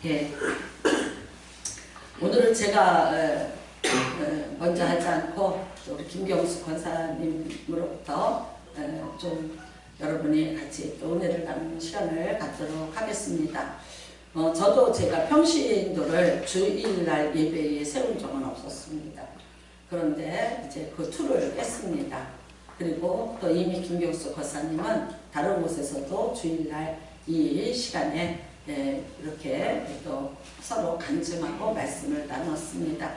예. 오늘은 제가 먼저 하지 않고 우리 김경수 권사님으로부터 좀 여러분이 같이 또 은혜를 나누는 시간을 갖도록 하겠습니다. 저도 제가 평신도를 주일날 예배에 세운 적은 없었습니다. 그런데 이제 그 툴을 깼습니다. 그리고 또 이미 김경수 권사님은 다른 곳에서도 주일날 이 시간에 이렇게 또 서로 간증하고 말씀을 나눴습니다.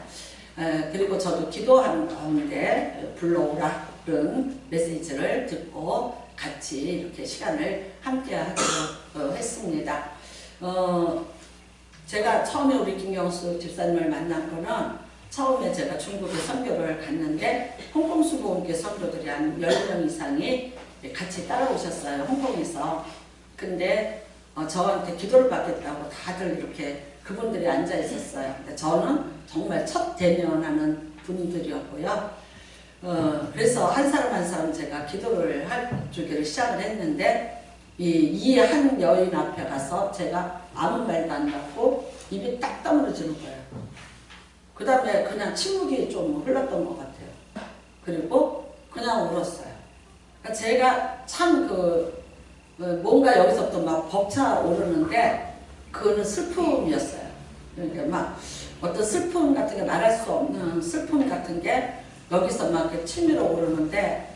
그리고 저도 기도하는 가운데 불러오라는 메시지를 듣고 같이 이렇게 시간을 함께 하도록 했습니다. 제가 처음에 우리 김경수 집사님을 만난 거는 처음에 제가 중국에 선교를 갔는데 홍콩 수보원교 선교들이 한 10명 이상이 같이 따라오셨어요. 홍콩에서. 근데 저한테 기도를 받겠다고 다들 이렇게 그분들이 앉아 있었어요. 근데 저는 정말 첫 대면하는 분들이었고요. 그래서 한 사람 한 사람 제가 기도를 해주기를 시작을 했는데 이 한 여인 앞에 가서 제가 아무 말도 안 하고 입이 딱 다물어지는 거예요. 그 다음에 그냥 침묵이 좀 흘렀던 것 같아요. 그리고 그냥 울었어요. 그러니까 제가 참 뭔가 여기서부터 막 벅차 오르는데 그거는 슬픔이었어요. 그러니까 막 어떤 슬픔 같은 게 말할 수 없는 슬픔 같은 게 여기서 막 치밀어 오르는데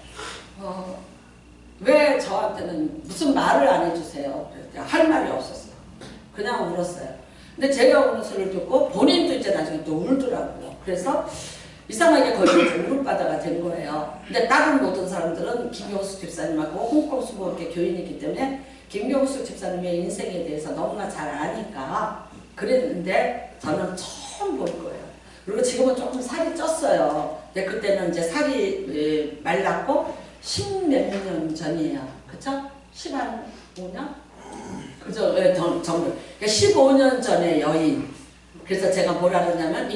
왜 저한테는 무슨 말을 안 해주세요? 할 말이 없었어요. 그냥 울었어요. 근데 제가 우는 소리를 듣고 본인도 이제 나중에 또 울더라고요. 그래서 이상하게 거의 울음바다가 된 거예요. 근데 다른 모든 사람들은 김경수 집사님하고 홍콩 수보원교 교인이기 때문에 김경수 집사님의 인생에 대해서 너무나 잘 아니까 그랬는데 저는 처음 볼 거예요. 그리고 지금은 조금 살이 쪘어요. 근데 그때는 이제 살이 말랐고 10몇 년 전이에요. 그쵸? 15년? 그죠? 네, 정말. 15년 전의 여인. 그래서 제가 뭐라 그러냐면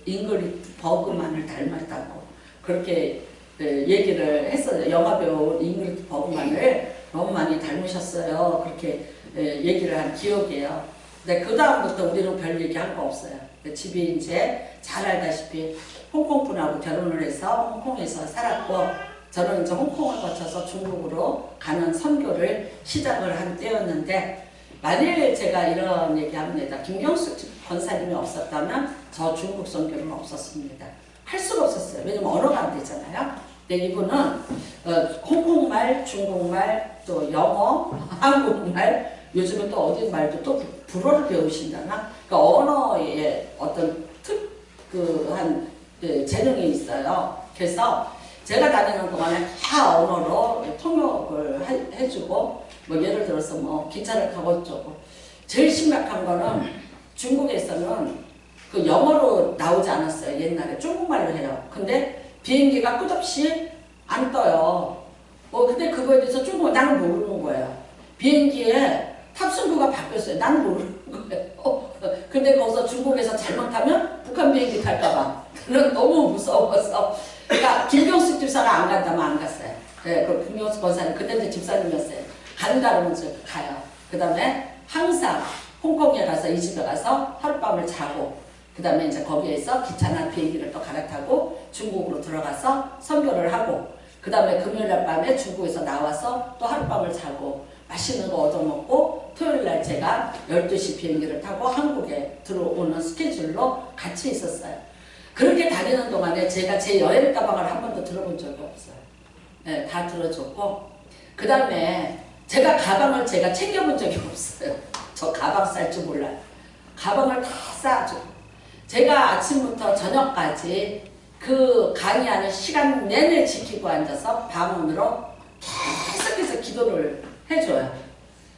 잉그리드 버그만을 닮았다고 그렇게 얘기를 했어요. 영화배우 잉그리드 버그만을 너무 많이 닮으셨어요. 그렇게 얘기를 한 기억이에요. 근데 그 다음부터 우리는 별 얘기한 거 없어요. 집이 이제 잘 알다시피 홍콩 분하고 결혼을 해서 홍콩에서 살았고 저는 이제 홍콩을 거쳐서 중국으로 가는 선교를 시작을 한 때였는데 만일 제가 이런 얘기합니다. 김경수 권사님이 없었다면 저 중국 선교는 없었습니다. 할 수가 없었어요. 왜냐면 언어가 안 되잖아요. 근데 이분은 홍콩말, 중국말, 또 영어, 한국말, 요즘은 또 어디 말도 또 불어를 배우신다나? 그러니까 언어에 어떤 특한 재능이 있어요. 그래서 제가 다니는 동안에 다 언어로 통역을 해주고 뭐 예를 들어서 뭐 기차를 타고 어쩌고 제일 심각한 거는 중국에서는 그 영어로 나오지 않았어요. 옛날에 중국말로 해요. 근데 비행기가 끝없이 안 떠요. 근데 그거에 대해서 중국어 나는 모르는 거예요. 비행기에 탑승구가 바뀌었어요. 나는 모르는 거예요. 근데 거기서 중국에서 잘못하면 북한 비행기 탈까봐 저는 너무 무서워서 그러니까 김경수 집사가 안 간다면 안 갔어요. 네, 그 김경수 권사님 그때 이제 집사님이었어요. 간다 그러면서 가요. 그 다음에 항상 홍콩에 가서 이 집에 가서 하룻밤을 자고 그 다음에 이제 거기에서 기차나 비행기를 또 갈아타고 중국으로 들어가서 선교를 하고 그 다음에 금요일날 밤에 중국에서 나와서 또 하룻밤을 자고 맛있는 거 얻어먹고 토요일날 제가 12시 비행기를 타고 한국에 들어오는 스케줄로 같이 있었어요. 그렇게 다니는 동안에 제가 제 여행 가방을 한 번도 들어본 적이 없어요. 네, 다 들어줬고 그 다음에 제가 가방을 제가 챙겨본 적이 없어요. 저 가방 쌀 줄 몰라요. 가방을 다 싸주고 제가 아침부터 저녁까지 그 강의하는 시간 내내 지키고 앉아서 방언으로 계속해서 기도를 해줘요.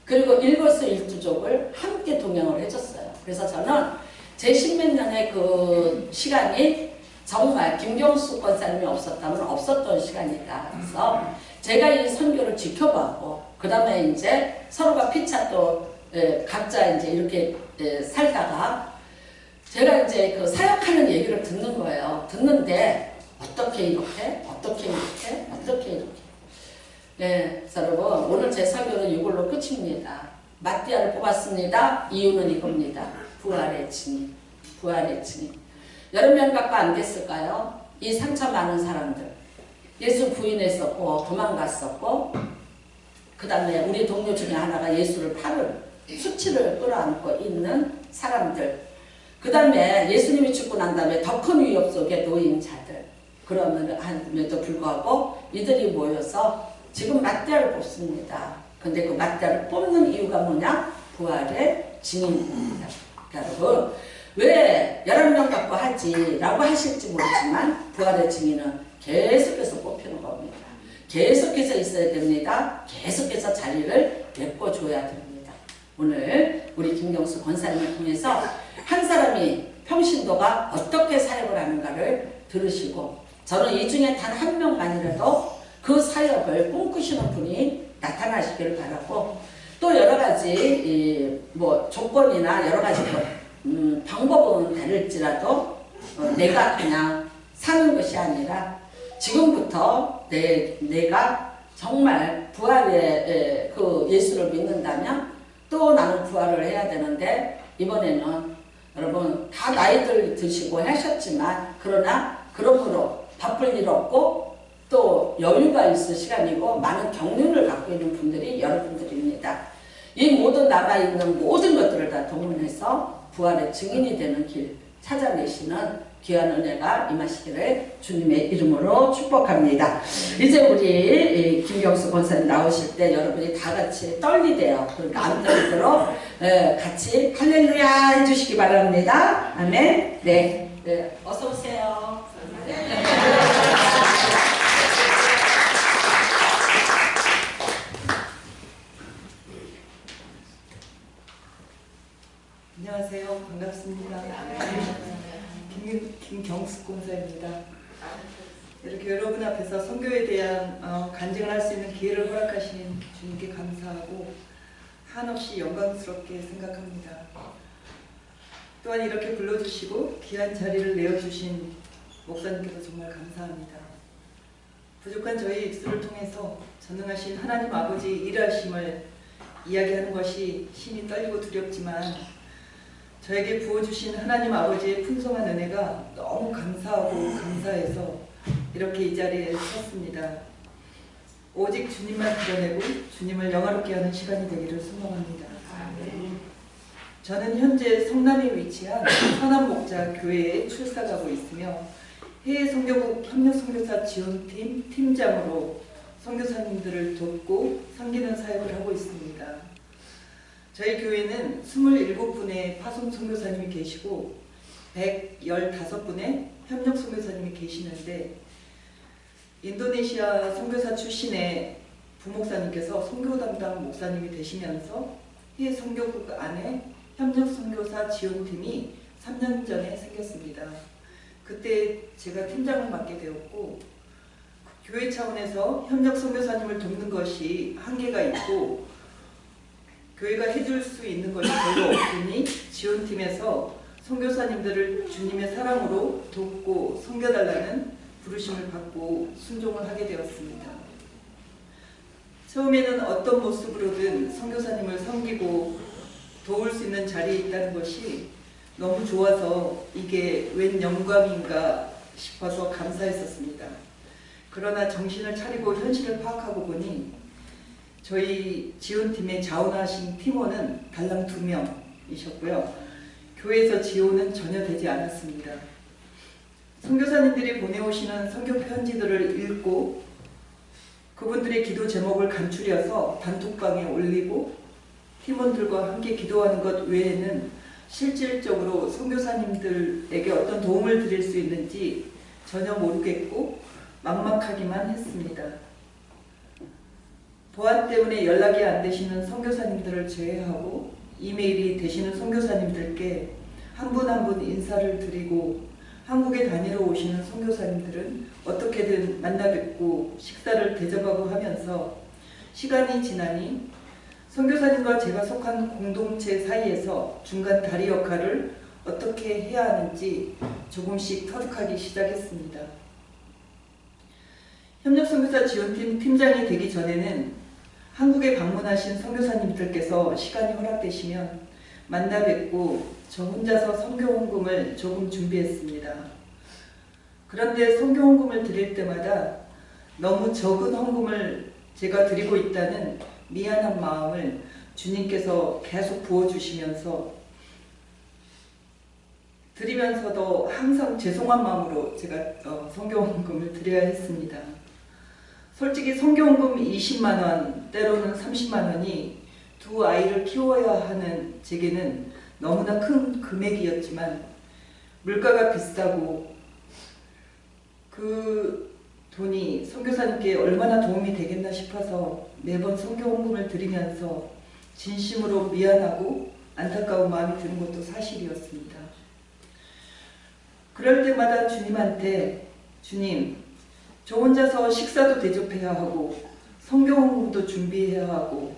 그리고 일거수일투족을 함께 동행을 해줬어요. 그래서 저는 제 십몇 년의 그 시간이 정말 김경수 권사님이 없었다면 없었던 시간이다. 그래서 제가 이 선교를 지켜봤고 그 다음에 이제 서로가 피차 또 각자 이제 이렇게 살다가 제가 이제 그 사역하는 얘기를 듣는 거예요. 듣는데 어떻게 이렇게 어떻게 이렇게 어떻게 이렇게 네, 그래서 여러분 오늘 제 설교는 이걸로 끝입니다. 마띠아를 뽑았습니다. 이유는 이겁니다. 부활의 증인, 부활의 증인. 여러 명 갖고 안 됐을까요? 이 상처 많은 사람들. 예수 부인했었고 도망갔었고 그 다음에 우리 동료 중에 하나가 예수를 팔을 수치를 끌어안고 있는 사람들. 그 다음에 예수님이 죽고 난 다음에 더 큰 위협 속에 놓인 자들. 그럼에도 불구하고 이들이 모여서 지금 맞대를 뽑습니다. 근데 그 맞대를 뽑는 이유가 뭐냐? 부활의 증인입니다. 여러분, 왜 11명 갖고 하지? 라고 하실지 모르지만 부활의 증인은 계속해서 뽑히는 겁니다. 계속해서 있어야 됩니다. 계속해서 자리를 메꿔줘야 됩니다. 오늘 우리 김경수 권사님을 통해서 한 사람이 평신도가 어떻게 사역을 하는가를 들으시고 저는 이 중에 단 한 명만이라도 그 사역을 꿈꾸시는 분이 나타나시기를 바라고 또 여러 가지 뭐 조건이나 여러 가지 방법은 다를지라도 내가 그냥 사는 것이 아니라 지금부터 내가 정말 부활의 그 예수를 믿는다면 또 나는 부활을 해야 되는데 이번에는 여러분 다 나이들 드시고 하셨지만 그러므로 바쁠 일 없고 또 여유가 있을 시간이고 많은 경륜을 갖고 있는 분들이 여러분들입니다. 이 모든 남아있는 모든 것들을 다 동원해서 부활의 증인이 되는 길 찾아내시는 귀한 은혜가 임하시기를 주님의 이름으로 축복합니다. 이제 우리 김경수 권사님 나오실 때 여러분이 다 같이 떨리대요. 그러니까 안 떨리도록 같이 할렐루야 해주시기 바랍니다. 아멘. 네, 어서 오세요. 안녕하세요. 반갑습니다. 김경수 권사입니다. 이렇게 여러분 앞에서 선교에 대한 간증을 할 수 있는 기회를 허락하신 주님께 감사하고 한없이 영광스럽게 생각합니다. 또한 이렇게 불러주시고 귀한 자리를 내어주신 목사님께서 정말 감사합니다. 부족한 저희 입술을 통해서 전능하신 하나님 아버지 일하심을 이야기하는 것이 심히 떨리고 두렵지만 저에게 부어주신 하나님 아버지의 풍성한 은혜가 너무 감사하고 감사해서 이렇게 이 자리에 섰습니다. 오직 주님만 드러내고 주님을 영화롭게 하는 시간이 되기를 소망합니다. 저는 현재 성남에 위치한 선한목자 교회에 출사가고 있으며 해외 선교국 협력선교사 지원팀 팀장으로 선교사님들을 돕고 섬기는 사역을 하고 있습니다. 저희 교회는 27분의 파송 선교사님이 계시고 115분의 협력 선교사님이 계시는데 인도네시아 선교사 출신의 부목사님께서 선교 담당 목사님이 되시면서 해외 선교국 안에 협력 선교사 지원팀이 3년 전에 생겼습니다. 그때 제가 팀장을 맡게 되었고 교회 차원에서 협력 선교사님을 돕는 것이 한계가 있고 교회가 해줄 수 있는 것이 별로 없으니 지원팀에서 선교사님들을 주님의 사랑으로 돕고 섬겨달라는 부르심을 받고 순종을 하게 되었습니다. 처음에는 어떤 모습으로든 선교사님을 섬기고 도울 수 있는 자리에 있다는 것이 너무 좋아서 이게 웬 영광인가 싶어서 감사했었습니다. 그러나 정신을 차리고 현실을 파악하고 보니 저희 지원팀의 자원하신 팀원은 달랑 2명이셨고요. 교회에서 지원은 전혀 되지 않았습니다. 선교사님들이 보내오시는 선교 편지들을 읽고 그분들의 기도 제목을 간추려서 단톡방에 올리고 팀원들과 함께 기도하는 것 외에는 실질적으로 선교사님들에게 어떤 도움을 드릴 수 있는지 전혀 모르겠고 막막하기만 했습니다. 보안 때문에 연락이 안 되시는 선교사님들을 제외하고 이메일이 되시는 선교사님들께 한 분 한 분 인사를 드리고 한국에 다니러 오시는 선교사님들은 어떻게든 만나 뵙고 식사를 대접하고 하면서 시간이 지나니 선교사님과 제가 속한 공동체 사이에서 중간 다리 역할을 어떻게 해야 하는지 조금씩 터득하기 시작했습니다. 협력선교사 지원팀 팀장이 되기 전에는 한국에 방문하신 선교사님들께서 시간이 허락되시면 만나 뵙고 저 혼자서 선교 헌금을 조금 준비했습니다. 그런데 선교 헌금을 드릴 때마다 너무 적은 헌금을 제가 드리고 있다는 미안한 마음을 주님께서 계속 부어주시면서 드리면서도 항상 죄송한 마음으로 제가 선교 헌금을 드려야 했습니다. 솔직히 선교 헌금 20만 원, 때로는 30만 원이 두 아이를 키워야 하는 제게는 너무나 큰 금액이었지만 물가가 비싸고 그 돈이 선교사님께 얼마나 도움이 되겠나 싶어서 매번 선교 헌금을 드리면서 진심으로 미안하고 안타까운 마음이 드는 것도 사실이었습니다. 그럴 때마다 주님한테 주님, 저 혼자서 식사도 대접해야 하고 선교 헌금도 준비해야 하고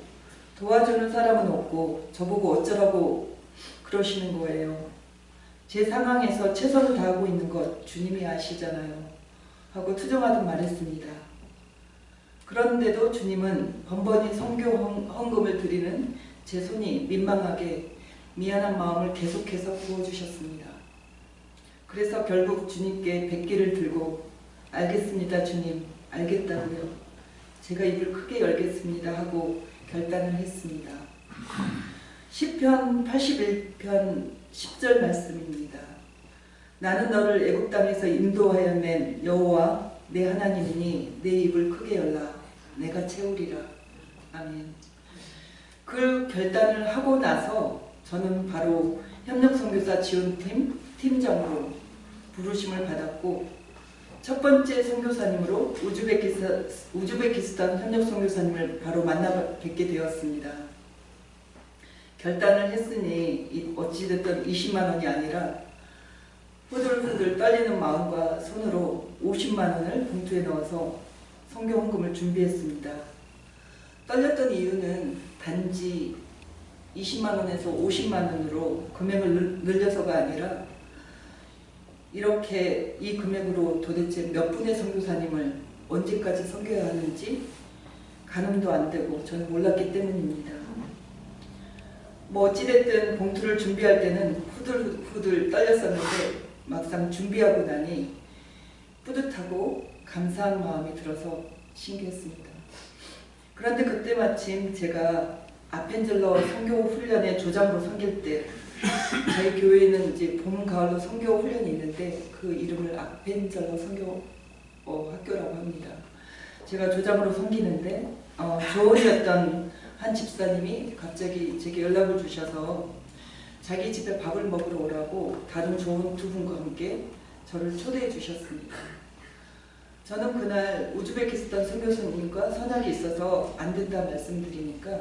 도와주는 사람은 없고 저보고 어쩌라고 그러시는 거예요. 제 상황에서 최선을 다하고 있는 것 주님이 아시잖아요. 하고 투정하듯 말했습니다. 그런데도 주님은 번번이 선교 헌금을 드리는 제 손이 민망하게 미안한 마음을 계속해서 부어주셨습니다. 그래서 결국 주님께 백기를 들고 알겠습니다 주님, 알겠다고요. 제가 입을 크게 열겠습니다 하고 결단을 했습니다. 시편 81편 10절 말씀입니다. 나는 너를 애굽 땅에서 인도하여 낸 여호와 내 하나님이니 내 입을 크게 열라 내가 채우리라. 아멘. 그 결단을 하고 나서 저는 바로 협력선교사 지원팀 팀장으로 부르심을 받았고 첫 번째 선교사님으로 우즈베키스탄 협력선교사님을 바로 만나 뵙게 되었습니다. 결단을 했으니 어찌됐든 20만 원이 아니라 후들후들 떨리는 마음과 손으로 50만 원을 봉투에 넣어서 선교 헌금을 준비했습니다. 떨렸던 이유는 단지 20만 원에서 50만 원으로 금액을 늘려서가 아니라 이렇게 이 금액으로 도대체 몇 분의 선교사님을 언제까지 섬겨야 하는지 가늠도 안 되고 저는 몰랐기 때문입니다. 뭐 어찌됐든 봉투를 준비할 때는 후들후들 떨렸었는데 막상 준비하고 나니 뿌듯하고 감사한 마음이 들어서 신기했습니다. 그런데 그때 마침 제가 아펜젤러 선교 훈련의 조장으로 섬길 때 저희 교회에는 이제 봄, 가을로 선교 훈련이 있는데 그 이름을 아펜젤러 선교 학교라고 합니다. 제가 조장으로 섬기는데 조언이었던 한 집사님이 갑자기 제게 연락을 주셔서 자기 집에 밥을 먹으러 오라고 다른 좋은 두 분과 함께 저를 초대해 주셨습니다. 저는 그날 우즈베키스탄 선교사님과 선약이 있어서 안 된다 말씀드리니까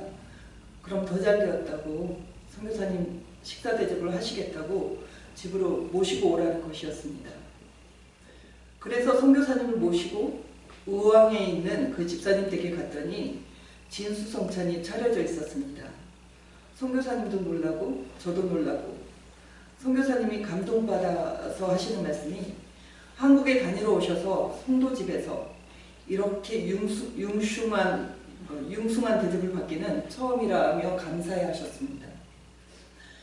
그럼 더 잘 되었다고 선교사님 식사 대접을 하시겠다고 집으로 모시고 오라는 것이었습니다. 그래서 선교사님을 모시고 우왕에 있는 그 집사님 댁에 갔더니 진수성찬이 차려져 있었습니다. 선교사님도 놀라고 저도 놀라고 선교사님이 감동받아서 하시는 말씀이 한국에 다니러 오셔서 성도집에서 이렇게 융숭한 대접을 받기는 처음이라며 감사해 하셨습니다.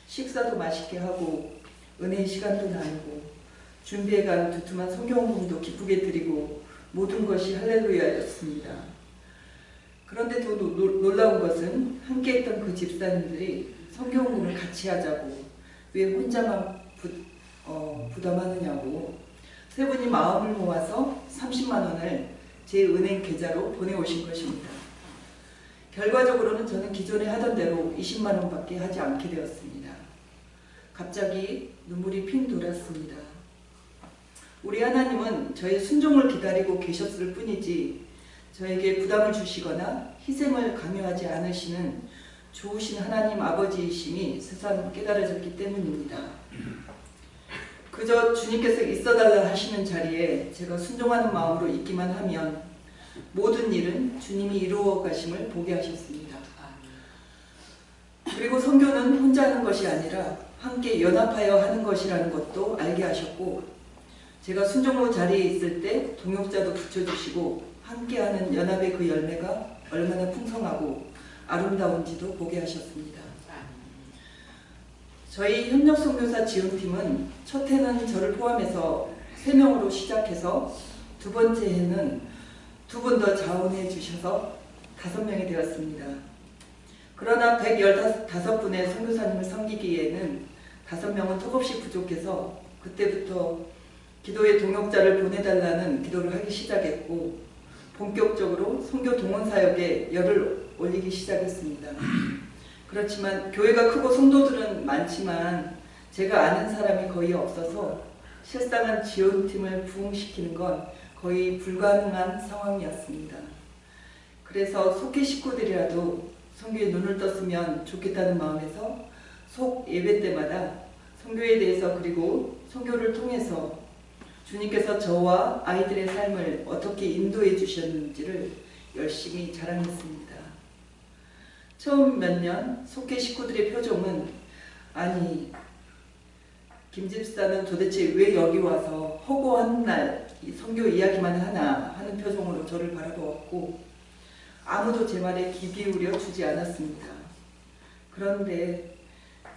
식사도 맛있게 하고 은혜의 시간도 나누고 준비해간 두툼한 성경문도 기쁘게 드리고 모든 것이 할렐루야였습니다. 그런데 더 놀라운 것은 함께했던 그 집사님들이 성경문을 같이 하자고 왜 혼자만 부담하느냐고 세 분이 마음을 모아서 30만 원을 제 은행 계좌로 보내오신 것입니다. 결과적으로는 저는 기존에 하던 대로 20만 원밖에 하지 않게 되었습니다. 갑자기 눈물이 핑 돌았습니다. 우리 하나님은 저의 순종을 기다리고 계셨을 뿐이지 저에게 부담을 주시거나 희생을 강요하지 않으시는 좋으신 하나님 아버지이심이 새삼 깨달아졌기 때문입니다. 그저 주님께서 있어달라 하시는 자리에 제가 순종하는 마음으로 있기만 하면 모든 일은 주님이 이루어 가심을 보게 하셨습니다. 그리고 선교는 혼자 하는 것이 아니라 함께 연합하여 하는 것이라는 것도 알게 하셨고 제가 순종로 자리에 있을 때 동역자도 붙여주시고 함께하는 연합의 그 열매가 얼마나 풍성하고 아름다운지도 보게 하셨습니다. 저희 협력선교사 지원팀은 첫 해는 저를 포함해서 3명으로 시작해서 두 번째 해는 두 분 더 자원해 주셔서 5명이 되었습니다. 그러나 115분의 선교사님을 섬기기에는 5명은 턱없이 부족해서 그때부터 기도의 동역자를 보내달라는 기도를 하기 시작했고 본격적으로 선교 동원 사역에 열을 올리기 시작했습니다. 그렇지만 교회가 크고 성도들은 많지만 제가 아는 사람이 거의 없어서 실상은 지원팀을 부흥시키는 건 거의 불가능한 상황이었습니다. 그래서 속회 식구들이라도 선교에 눈을 떴으면 좋겠다는 마음에서 속 예배 때마다 선교에 대해서 그리고 선교를 통해서 주님께서 저와 아이들의 삶을 어떻게 인도해 주셨는지를 열심히 자랑했습니다. 처음 몇 년 속회 식구들의 표정은 아니 김 집사는 도대체 왜 여기 와서 허구한 날 선교 이야기만 하나 하는 표정으로 저를 바라보았고 아무도 제 말에 귀 기울여 주지 않았습니다. 그런데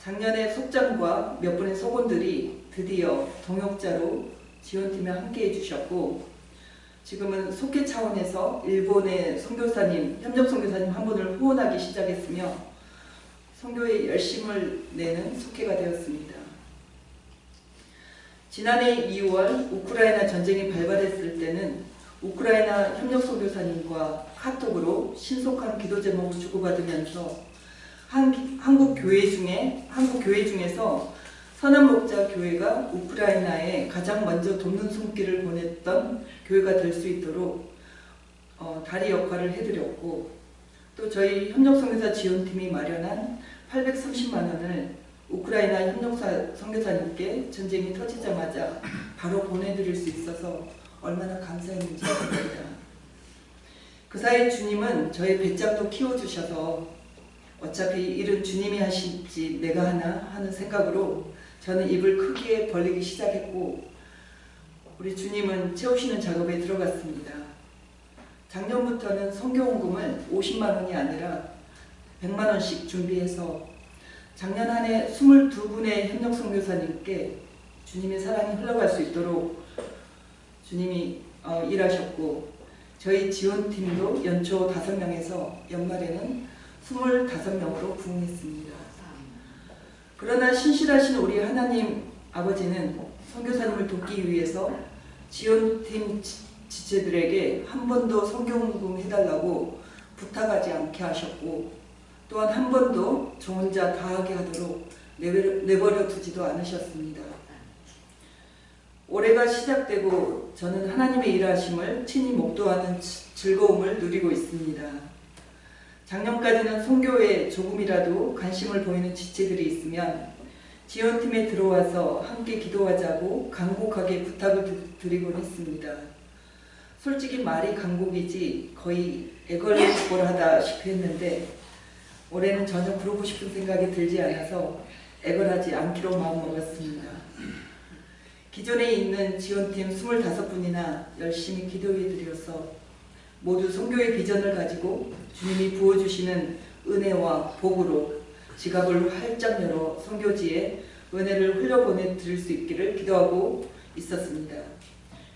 작년에 속장과 몇 분의 속원들이 드디어 동역자로 지원팀에 함께 해주셨고 지금은 속회 차원에서 일본의 선교사님, 협력 선교사님 한 분을 후원하기 시작했으며 선교에 열심을 내는 속회가 되었습니다. 지난해 2월 우크라이나 전쟁이 발발했을 때는 우크라이나 협력 선교사님과 카톡으로 신속한 기도 제목을 주고받으면서 한국 교회 중에서 선한목자 교회가 우크라이나에 가장 먼저 돕는 손길을 보냈던 교회가 될 수 있도록 다리 역할을 해드렸고 또 저희 협력선교사 지원팀이 마련한 830만 원을 우크라이나 협력사 선교사님께 전쟁이 터지자마자 바로 보내드릴 수 있어서 얼마나 감사했는지 모릅니다. 그 사이 주님은 저의 배짱도 키워주셔서 어차피 일은 주님이 하실지 내가 하나 하는 생각으로 저는 입을 크게 벌리기 시작했고 우리 주님은 채우시는 작업에 들어갔습니다. 작년부터는 선교원금을 50만 원이 아니라 100만 원씩 준비해서 작년 한 해 22분의 협력 선교사님께 주님의 사랑이 흘러갈 수 있도록 주님이 일하셨고 저희 지원팀도 연초 5명에서 연말에는 25명으로 부흥했습니다. 그러나 신실하신 우리 하나님 아버지는 선교사님을 돕기 위해서 지원팀 지체들에게 한 번도 선교헌금 해달라고 부탁하지 않게 하셨고 또한 한 번도 저 혼자 다 하게 하도록 내버려 두지도 않으셨습니다. 올해가 시작되고 저는 하나님의 일하심을 친히 목도하는 즐거움을 누리고 있습니다. 작년까지는 선교에 조금이라도 관심을 보이는 지체들이 있으면 지원팀에 들어와서 함께 기도하자고 간곡하게 부탁을 드리곤 했습니다. 솔직히 말이 간곡이지 거의 애걸복걸하다시피 했는데 올해는 전혀 그러고 싶은 생각이 들지 않아서 애걸하지 않기로 마음먹었습니다. 기존에 있는 지원팀 25분이나 열심히 기도해드려서 모두 선교의 비전을 가지고 주님이 부어주시는 은혜와 복으로 지갑을 활짝 열어 선교지에 은혜를 흘려보내 드릴 수 있기를 기도하고 있었습니다.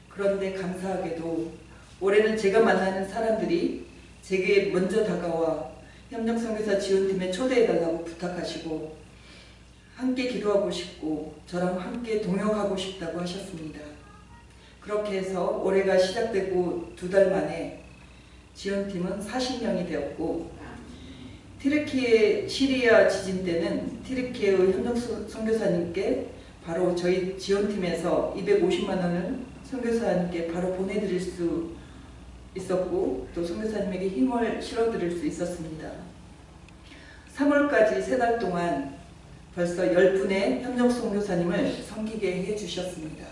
그런데 감사하게도 올해는 제가 만나는 사람들이 제게 먼저 다가와 협력선교사 지원팀에 초대해달라고 부탁하시고 함께 기도하고 싶고 저랑 함께 동역하고 싶다고 하셨습니다. 그렇게 해서 올해가 시작되고 2달 만에 지원팀은 40명이 되었고 티르키예 시리아 지진 때는 티르키예의 협력 선교사님께 바로 저희 지원팀에서 250만 원을 선교사님께 바로 보내드릴 수 있었고 또 선교사님에게 힘을 실어드릴 수 있었습니다. 3월까지 3달 동안 벌써 10분의 협력 선교사님을 섬기게 해주셨습니다.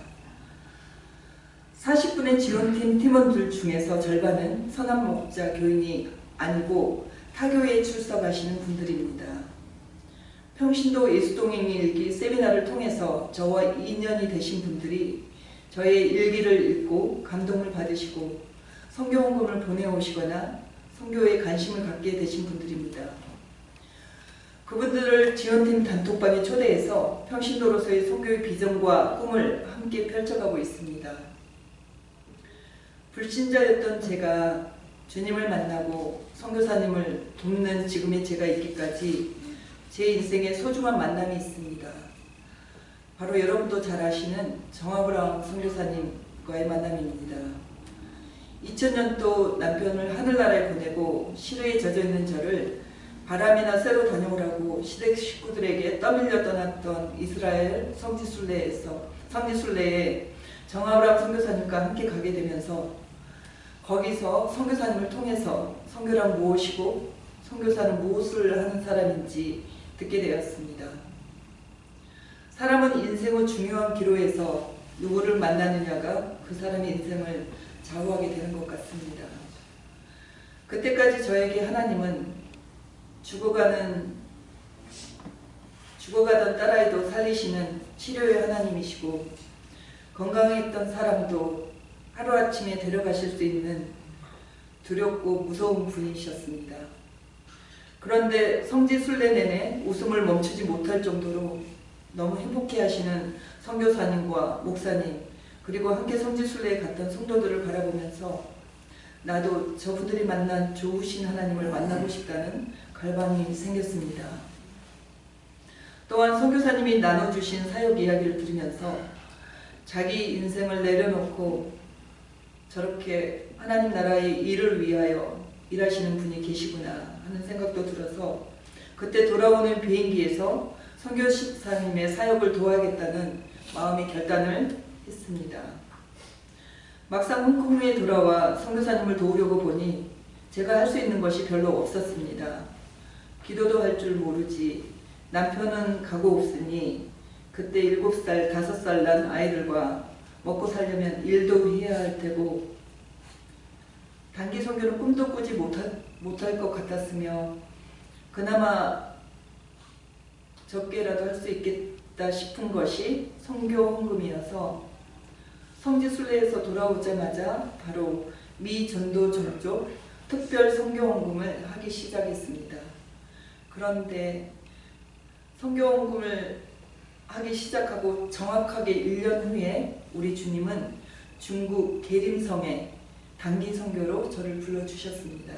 40분의 지원팀 팀원들 중에서 절반은 선한목자 교인이 아니고 타교회에 출석하시는 분들입니다. 평신도 예수동행일기 세미나를 통해서 저와 인연이 되신 분들이 저의 일기를 읽고 감동을 받으시고 선교헌금을 보내오시거나 선교에 관심을 갖게 되신 분들입니다. 그 그분들을 지원팀 단톡방에 초대해서 평신도로서의 선교의 비전과 꿈을 함께 펼쳐가고 있습니다. 불신자였던 제가 주님을 만나고 선교사님을 돕는 지금의 제가 있기까지 제 인생에 소중한 만남이 있습니다. 바로 여러분도 잘 아시는 정아브라함 선교사님과의 만남입니다. 2000년도 남편을 하늘나라에 보내고 시루에 젖어있는 저를 바람이나 쇠로 다녀오라고 시댁 식구들에게 떠밀려 떠났던 이스라엘 성지순례에 정아브라함 선교사님과 함께 가게 되면서 거기서 선교사님을 통해서 선교란 무엇이고 선교사는 무엇을 하는 사람인지 듣게 되었습니다. 사람은 인생의 중요한 기로에서 누구를 만나느냐가 그 사람의 인생을 좌우하게 되는 것 같습니다. 그때까지 저에게 하나님은 죽어가던 딸아이도 살리시는 치료의 하나님이시고 건강했던 사람도 하루아침에 데려가실 수 있는 두렵고 무서운 분이셨습니다. 그런데 성지순례 내내 웃음을 멈추지 못할 정도로 너무 행복해 하시는 선교사님과 목사님 그리고 함께 성지순례에 갔던 성도들을 바라보면서 나도 저분들이 만난 좋으신 하나님을 만나고 싶다는 갈망이 생겼습니다. 또한 선교사님이 나눠주신 사역 이야기를 들으면서 자기 인생을 내려놓고 저렇게 하나님 나라의 일을 위하여 일하시는 분이 계시구나 하는 생각도 들어서 그때 돌아오는 비행기에서 선교사님의 사역을 도와야겠다는 마음의 결단을 했습니다. 막상 홍콩에 돌아와 선교사님을 도우려고 보니 제가 할 수 있는 것이 별로 없었습니다. 기도도 할 줄 모르지 남편은 가고 없으니 그때 7살, 5살 난 아이들과 먹고 살려면 일도 해야 할 테고 단기 선교는 꿈도 꾸지 못할 것 같았으며 그나마 적게라도 할 수 있겠다 싶은 것이 선교 헌금이어서 성지순례에서 돌아오자마자 바로 미 전도 종족 특별 선교 헌금을 하기 시작했습니다. 그런데 선교 헌금을 하기 시작하고 정확하게 1년 후에 우리 주님은 중국 계림성에 단기 선교로 저를 불러주셨습니다.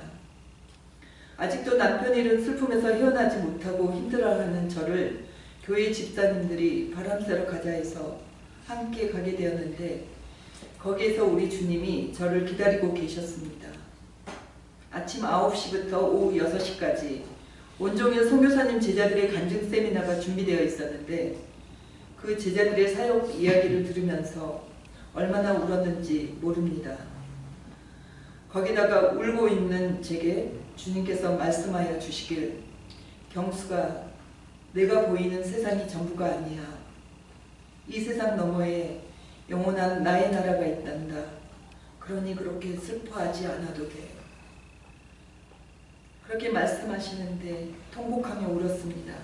아직도 남편 잃은 슬픔에서 헤어나지 못하고 힘들어하는 저를 교회 집사님들이 바람 쐬러 가자 해서 함께 가게 되었는데 거기에서 우리 주님이 저를 기다리고 계셨습니다. 아침 9시부터 오후 6시까지 온종일 선교사님 제자들의 간증 세미나가 준비되어 있었는데 그 제자들의 사역 이야기를 들으면서 얼마나 울었는지 모릅니다. 거기다가 울고 있는 제게 주님께서 말씀하여 주시길 경수가 내가 보이는 세상이 전부가 아니야. 이 세상 너머에 영원한 나의 나라가 있단다. 그러니 그렇게 슬퍼하지 않아도 돼. 그렇게 말씀하시는데 통곡하며 울었습니다.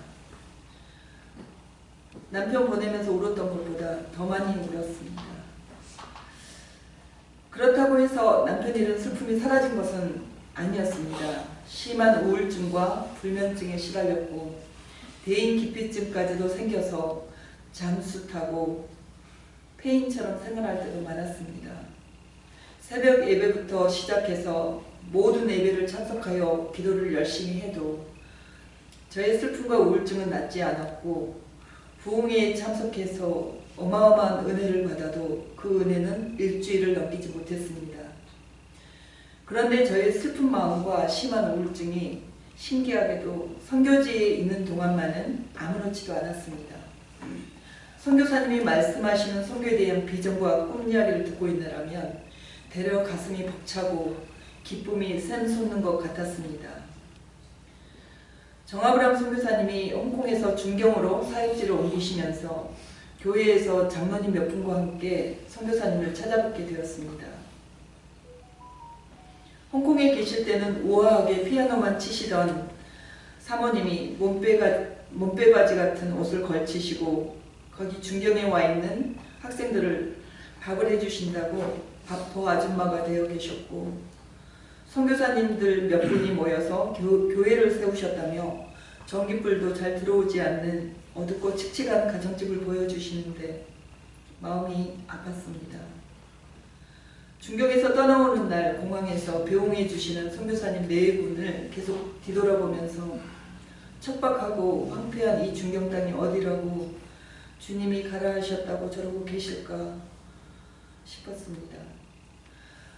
남편 보내면서 울었던 것보다 더 많이 울었습니다. 그렇다고 해서 남편 잃은 슬픔이 사라진 것은 아니었습니다. 심한 우울증과 불면증에 시달렸고 대인 기피증까지도 생겨서 잠수 타고 폐인처럼 생활할 때도 많았습니다. 새벽 예배부터 시작해서 모든 예배를 참석하여 기도를 열심히 해도 저의 슬픔과 우울증은 낫지 않았고 부흥회에 참석해서 어마어마한 은혜를 받아도 그 은혜는 일주일을 넘기지 못했습니다. 그런데 저의 슬픈 마음과 심한 우울증이 신기하게도 선교지에 있는 동안만은 아무렇지도 않았습니다. 선교사님이 말씀하시는 선교에 대한 비전과 꿈 이야기를 듣고 있느라면 대려 가슴이 벅차고 기쁨이 샘솟는 것 같았습니다. 정아브라함 선교사님이 홍콩에서 중경으로 사역지를 옮기시면서 교회에서 장로님 몇 분과 함께 선교사님을 찾아뵙게 되었습니다. 홍콩에 계실 때는 우아하게 피아노만 치시던 사모님이 몸빼바지 같은 옷을 걸치시고 거기 중경에 와 있는 학생들을 밥을 해주신다고 밥퍼 아줌마가 되어 계셨고 선교사님들 몇 분이 모여서 교회를 세우셨다며 전기불도 잘 들어오지 않는 어둡고 칙칙한 가정집을 보여주시는데 마음이 아팠습니다. 중경에서 떠나오는 날 공항에서 배웅해 주시는 선교사님 네 분을 계속 뒤돌아보면서 척박하고 황폐한 이 중경 땅이 어디라고 주님이 가라 하셨다고 저러고 계실까 싶었습니다.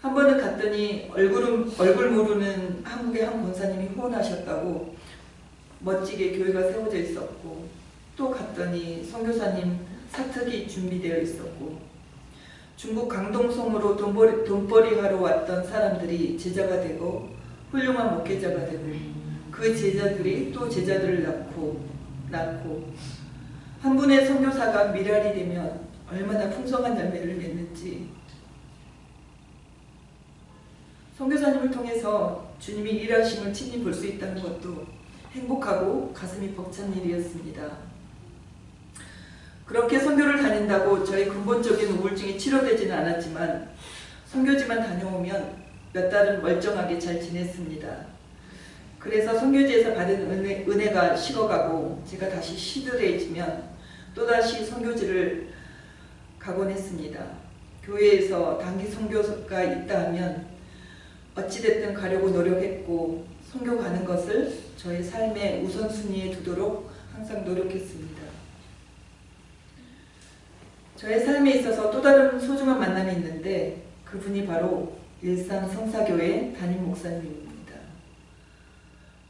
한 번은 갔더니 얼굴 모르는 한국의 한 권사님이 후원하셨다고 멋지게 교회가 세워져 있었고, 또 갔더니 선교사님 사특이 준비되어 있었고, 중국 강동성으로 돈벌이 하러 왔던 사람들이 제자가 되고 훌륭한 목회자가 되고, 그 제자들이 또 제자들을 낳고 한 분의 선교사가 미랄이 되면 얼마나 풍성한 열매를 맺는지, 선교사님을 통해서 주님이 일하심을 친히 볼 수 있다는 것도 행복하고 가슴이 벅찬 일이었습니다. 그렇게 선교를 다닌다고 저희 근본적인 우울증이 치료되지는 않았지만 선교지만 다녀오면 몇 달은 멀쩡하게 잘 지냈습니다. 그래서 선교지에서 받은 은혜가 식어가고 제가 다시 시들해지면 또다시 선교지를 가곤 했습니다. 교회에서 단기 선교가 있다 하면 어찌됐든 가려고 노력했고 선교 가는 것을 저의 삶의 우선순위에 두도록 항상 노력했습니다. 저의 삶에 있어서 또 다른 소중한 만남이 있는데 그분이 바로 일산 성사교회 담임 목사님입니다.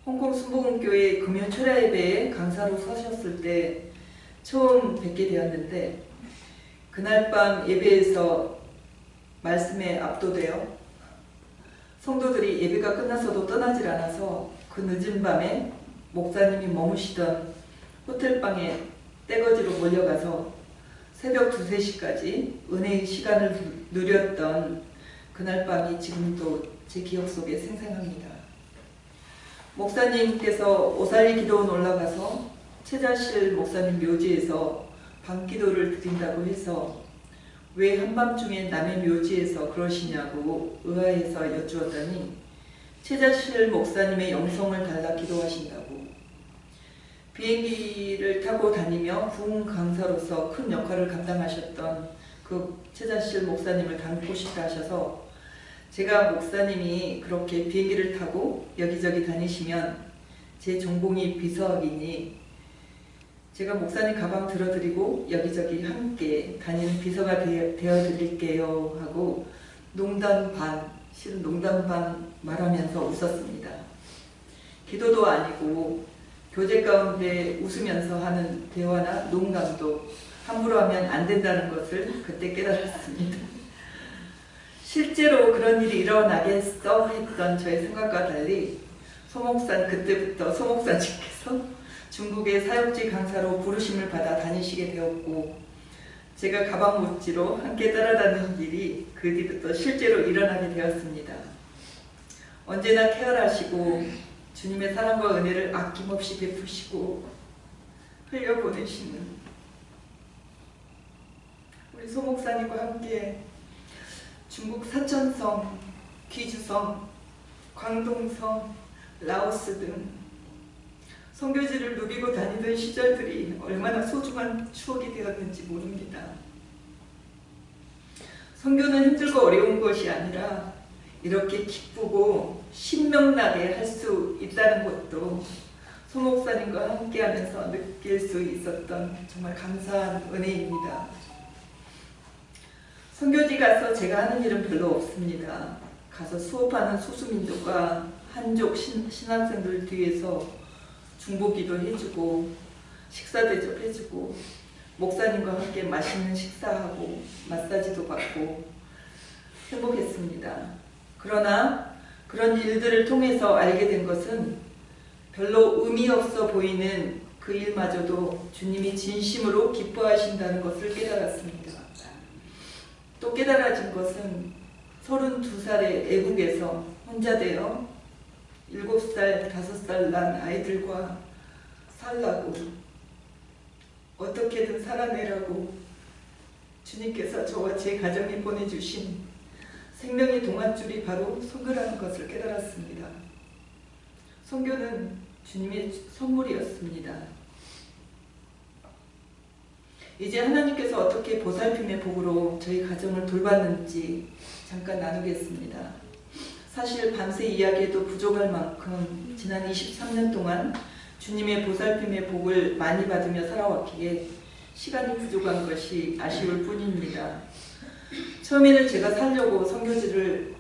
홍콩 순복음교회 금요 철야 예배에 강사로 서셨을 때 처음 뵙게 되었는데 그날 밤 예배에서 말씀에 압도되어 성도들이 예배가 끝나서도 떠나질 않아서 그 늦은 밤에 목사님이 머무시던 호텔방에 떼거지로 몰려가서 새벽 2, 3시까지 은혜의 시간을 누렸던 그날 밤이 지금도 제 기억 속에 생생합니다. 목사님께서 오살리 기도원 올라가서 최자실 목사님 묘지에서 밤기도를 드린다고 해서 왜 한밤중에 남의 묘지에서 그러시냐고 의아해서 여쭈었더니 최자실 목사님의 영성을 달라 기도하신다고, 비행기를 타고 다니며 부흥 강사로서 큰 역할을 감당하셨던 그 최자실 목사님을 닮고 싶다 하셔서 제가 목사님이 그렇게 비행기를 타고 여기저기 다니시면 제 전공이 비서학이니 제가 목사님 가방 들어드리고 여기저기 함께 다니는 비서가 되어드릴게요 하고 농담 반, 실은 농담 반 말하면서 웃었습니다. 기도도 아니고 교제 가운데 웃으면서 하는 대화나 농담도 함부로 하면 안 된다는 것을 그때 깨달았습니다. 실제로 그런 일이 일어나겠어 했던 저의 생각과 달리 그때부터 소목사님께서 중국의 사역지 강사로 부르심을 받아 다니시게 되었고 제가 가방 못지로 함께 따라다니는 일이 그 뒤부터 실제로 일어나게 되었습니다. 언제나 케어하시고 주님의 사랑과 은혜를 아낌없이 베푸시고 흘려보내시는 우리 소목사님과 함께 중국 사천성, 귀주성, 광동성, 라오스 등 선교지를 누비고 다니던 시절들이 얼마나 소중한 추억이 되었는지 모릅니다. 선교는 힘들고 어려운 것이 아니라 이렇게 기쁘고 신명나게 할 수 있다는 것도 소목사님과 함께하면서 느낄 수 있었던 정말 감사한 은혜입니다. 선교지 가서 제가 하는 일은 별로 없습니다. 가서 수업하는 소수민족과 한족 신학생들 뒤에서 중보기도 해주고 식사 대접해주고 목사님과 함께 맛있는 식사하고 마사지도 받고 행복했습니다. 그러나 그런 일들을 통해서 알게 된 것은 별로 의미 없어 보이는 그 일마저도 주님이 진심으로 기뻐하신다는 것을 깨달았습니다. 또 깨달아진 것은 32살의 애국에서 혼자 되어 7살, 5살 난 아이들과 살라고 어떻게든 살아내라고 주님께서 저와 제 가정에 보내주신 생명의 동안줄이 바로 선교라는 것을 깨달았습니다. 선교는 주님의 선물이었습니다. 이제 하나님께서 어떻게 보살핌의 복으로 저희 가정을 돌봤는지 잠깐 나누겠습니다. 사실 밤새 이야기해도 부족할 만큼 지난 23년 동안 주님의 보살핌의 복을 많이 받으며 살아왔기에 시간이 부족한 것이 아쉬울 뿐입니다. 처음에는 제가 살려고 선교지를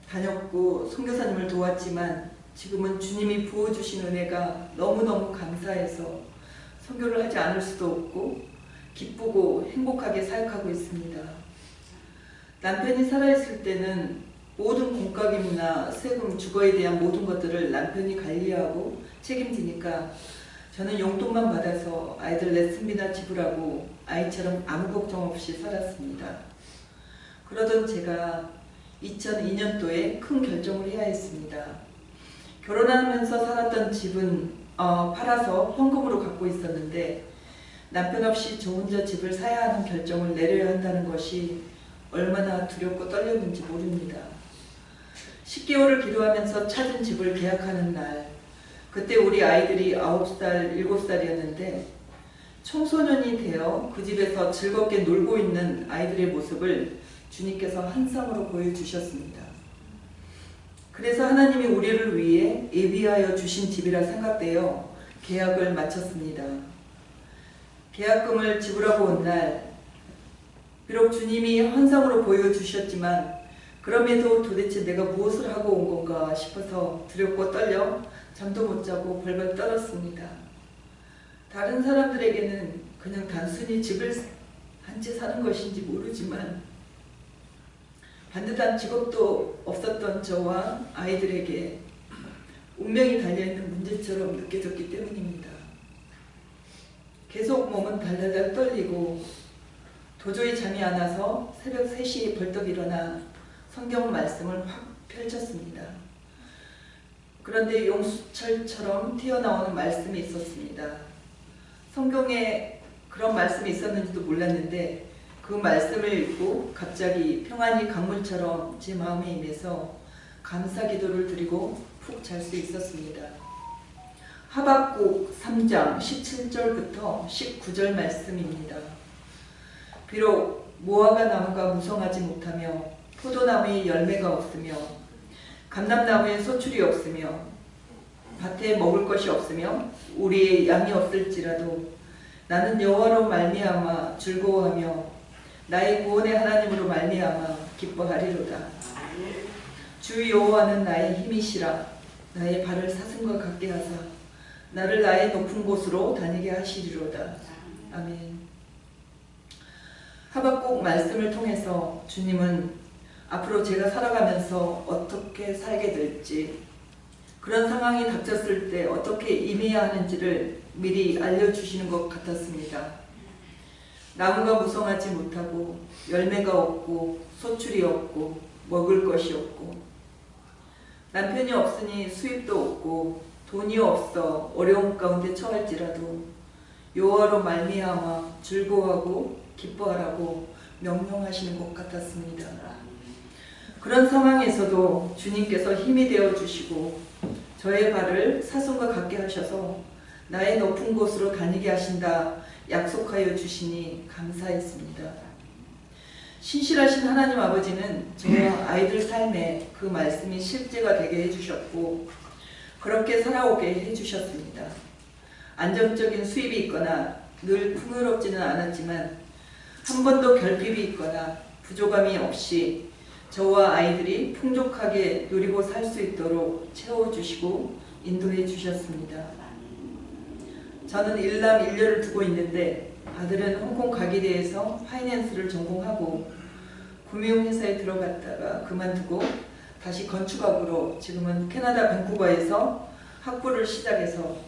다녔고 선교사님을 도왔지만 지금은 주님이 부어주신 은혜가 너무너무 감사해서 선교를 하지 않을 수도 없고 기쁘고 행복하게 사역하고 있습니다. 남편이 살아있을 때는 모든 공과금이나 세금, 주거에 대한 모든 것들을 남편이 관리하고 책임지니까 저는 용돈만 받아서 아이들 레슨비나 지불하고 아이처럼 아무 걱정 없이 살았습니다. 그러던 제가 2002년도에 큰 결정을 해야 했습니다. 결혼하면서 살았던 집은 팔아서 현금으로 갖고 있었는데 남편 없이 저 혼자 집을 사야 하는 결정을 내려야 한다는 것이 얼마나 두렵고 떨렸는지 모릅니다. 10개월을 기도하면서 찾은 집을 계약하는 날, 그때 우리 아이들이 9살, 7살이었는데 청소년이 되어 그 집에서 즐겁게 놀고 있는 아이들의 모습을 주님께서 한상으로 보여주셨습니다. 그래서 하나님이 우리를 위해 예비하여 주신 집이라 생각되어 계약을 마쳤습니다. 계약금을 지불하고 온 날, 비록 주님이 환상으로 보여주셨지만 그럼에도 도대체 내가 무엇을 하고 온 건가 싶어서 두렵고 떨려 잠도 못 자고 벌벌 떨었습니다. 다른 사람들에게는 그냥 단순히 집을 한 채 사는 것인지 모르지만 반듯한 직업도 없었던 저와 아이들에게 운명이 달려있는 문제처럼 느껴졌기 때문입니다. 계속 몸은 달달달 떨리고 도저히 잠이 안 와서 새벽 3시에 벌떡 일어나 성경 말씀을 확 펼쳤습니다. 그런데 용수철처럼 튀어나오는 말씀이 있었습니다. 성경에 그런 말씀이 있었는지도 몰랐는데 그 말씀을 읽고 갑자기 평안이 강물처럼 제 마음에 임해서 감사 기도를 드리고 푹 잘 수 있었습니다. 하박국 3장 17절부터 19절 말씀입니다. 비록 무화과 나무가 무성하지 못하며 포도나무에 열매가 없으며 감람나무에 소출이 없으며 밭에 먹을 것이 없으며 우리의 양이 없을지라도 나는 여호와로 말미암아 즐거워하며 나의 구원의 하나님으로 말미암아 기뻐하리로다. 주 여호와는 나의 힘이시라. 나의 발을 사슴과 같게 하사 나를 나의 높은 곳으로 다니게 하시리로다. 아멘. 하박국 말씀을 통해서 주님은 앞으로 제가 살아가면서 어떻게 살게 될지, 그런 상황이 닥쳤을 때 어떻게 임해야 하는지를 미리 알려주시는 것 같았습니다. 나무가 무성하지 못하고 열매가 없고 소출이 없고 먹을 것이 없고 남편이 없으니 수입도 없고 돈이 없어 어려움 가운데 처할지라도 여호와로 말미암아 즐거워하고 기뻐하라고 명령하시는 것 같았습니다. 그런 상황에서도 주님께서 힘이 되어 주시고 저의 발을 사슴과 같게 하셔서 나의 높은 곳으로 다니게 하신다 약속하여 주시니 감사했습니다. 신실하신 하나님 아버지는 저와 아이들 삶에 그 말씀이 실제가 되게 해주셨고 그렇게 살아오게 해주셨습니다. 안정적인 수입이 있거나 늘 풍요롭지는 않았지만 한 번도 결핍이 있거나 부족함이 없이 저와 아이들이 풍족하게 누리고 살 수 있도록 채워주시고 인도해 주셨습니다. 저는 일남 일녀를 두고 있는데 아들은 홍콩 가기대에서 파이낸스를 전공하고 금융회사에 들어갔다가 그만두고 다시 건축학으로 지금은 캐나다 밴쿠버에서 학부를 시작해서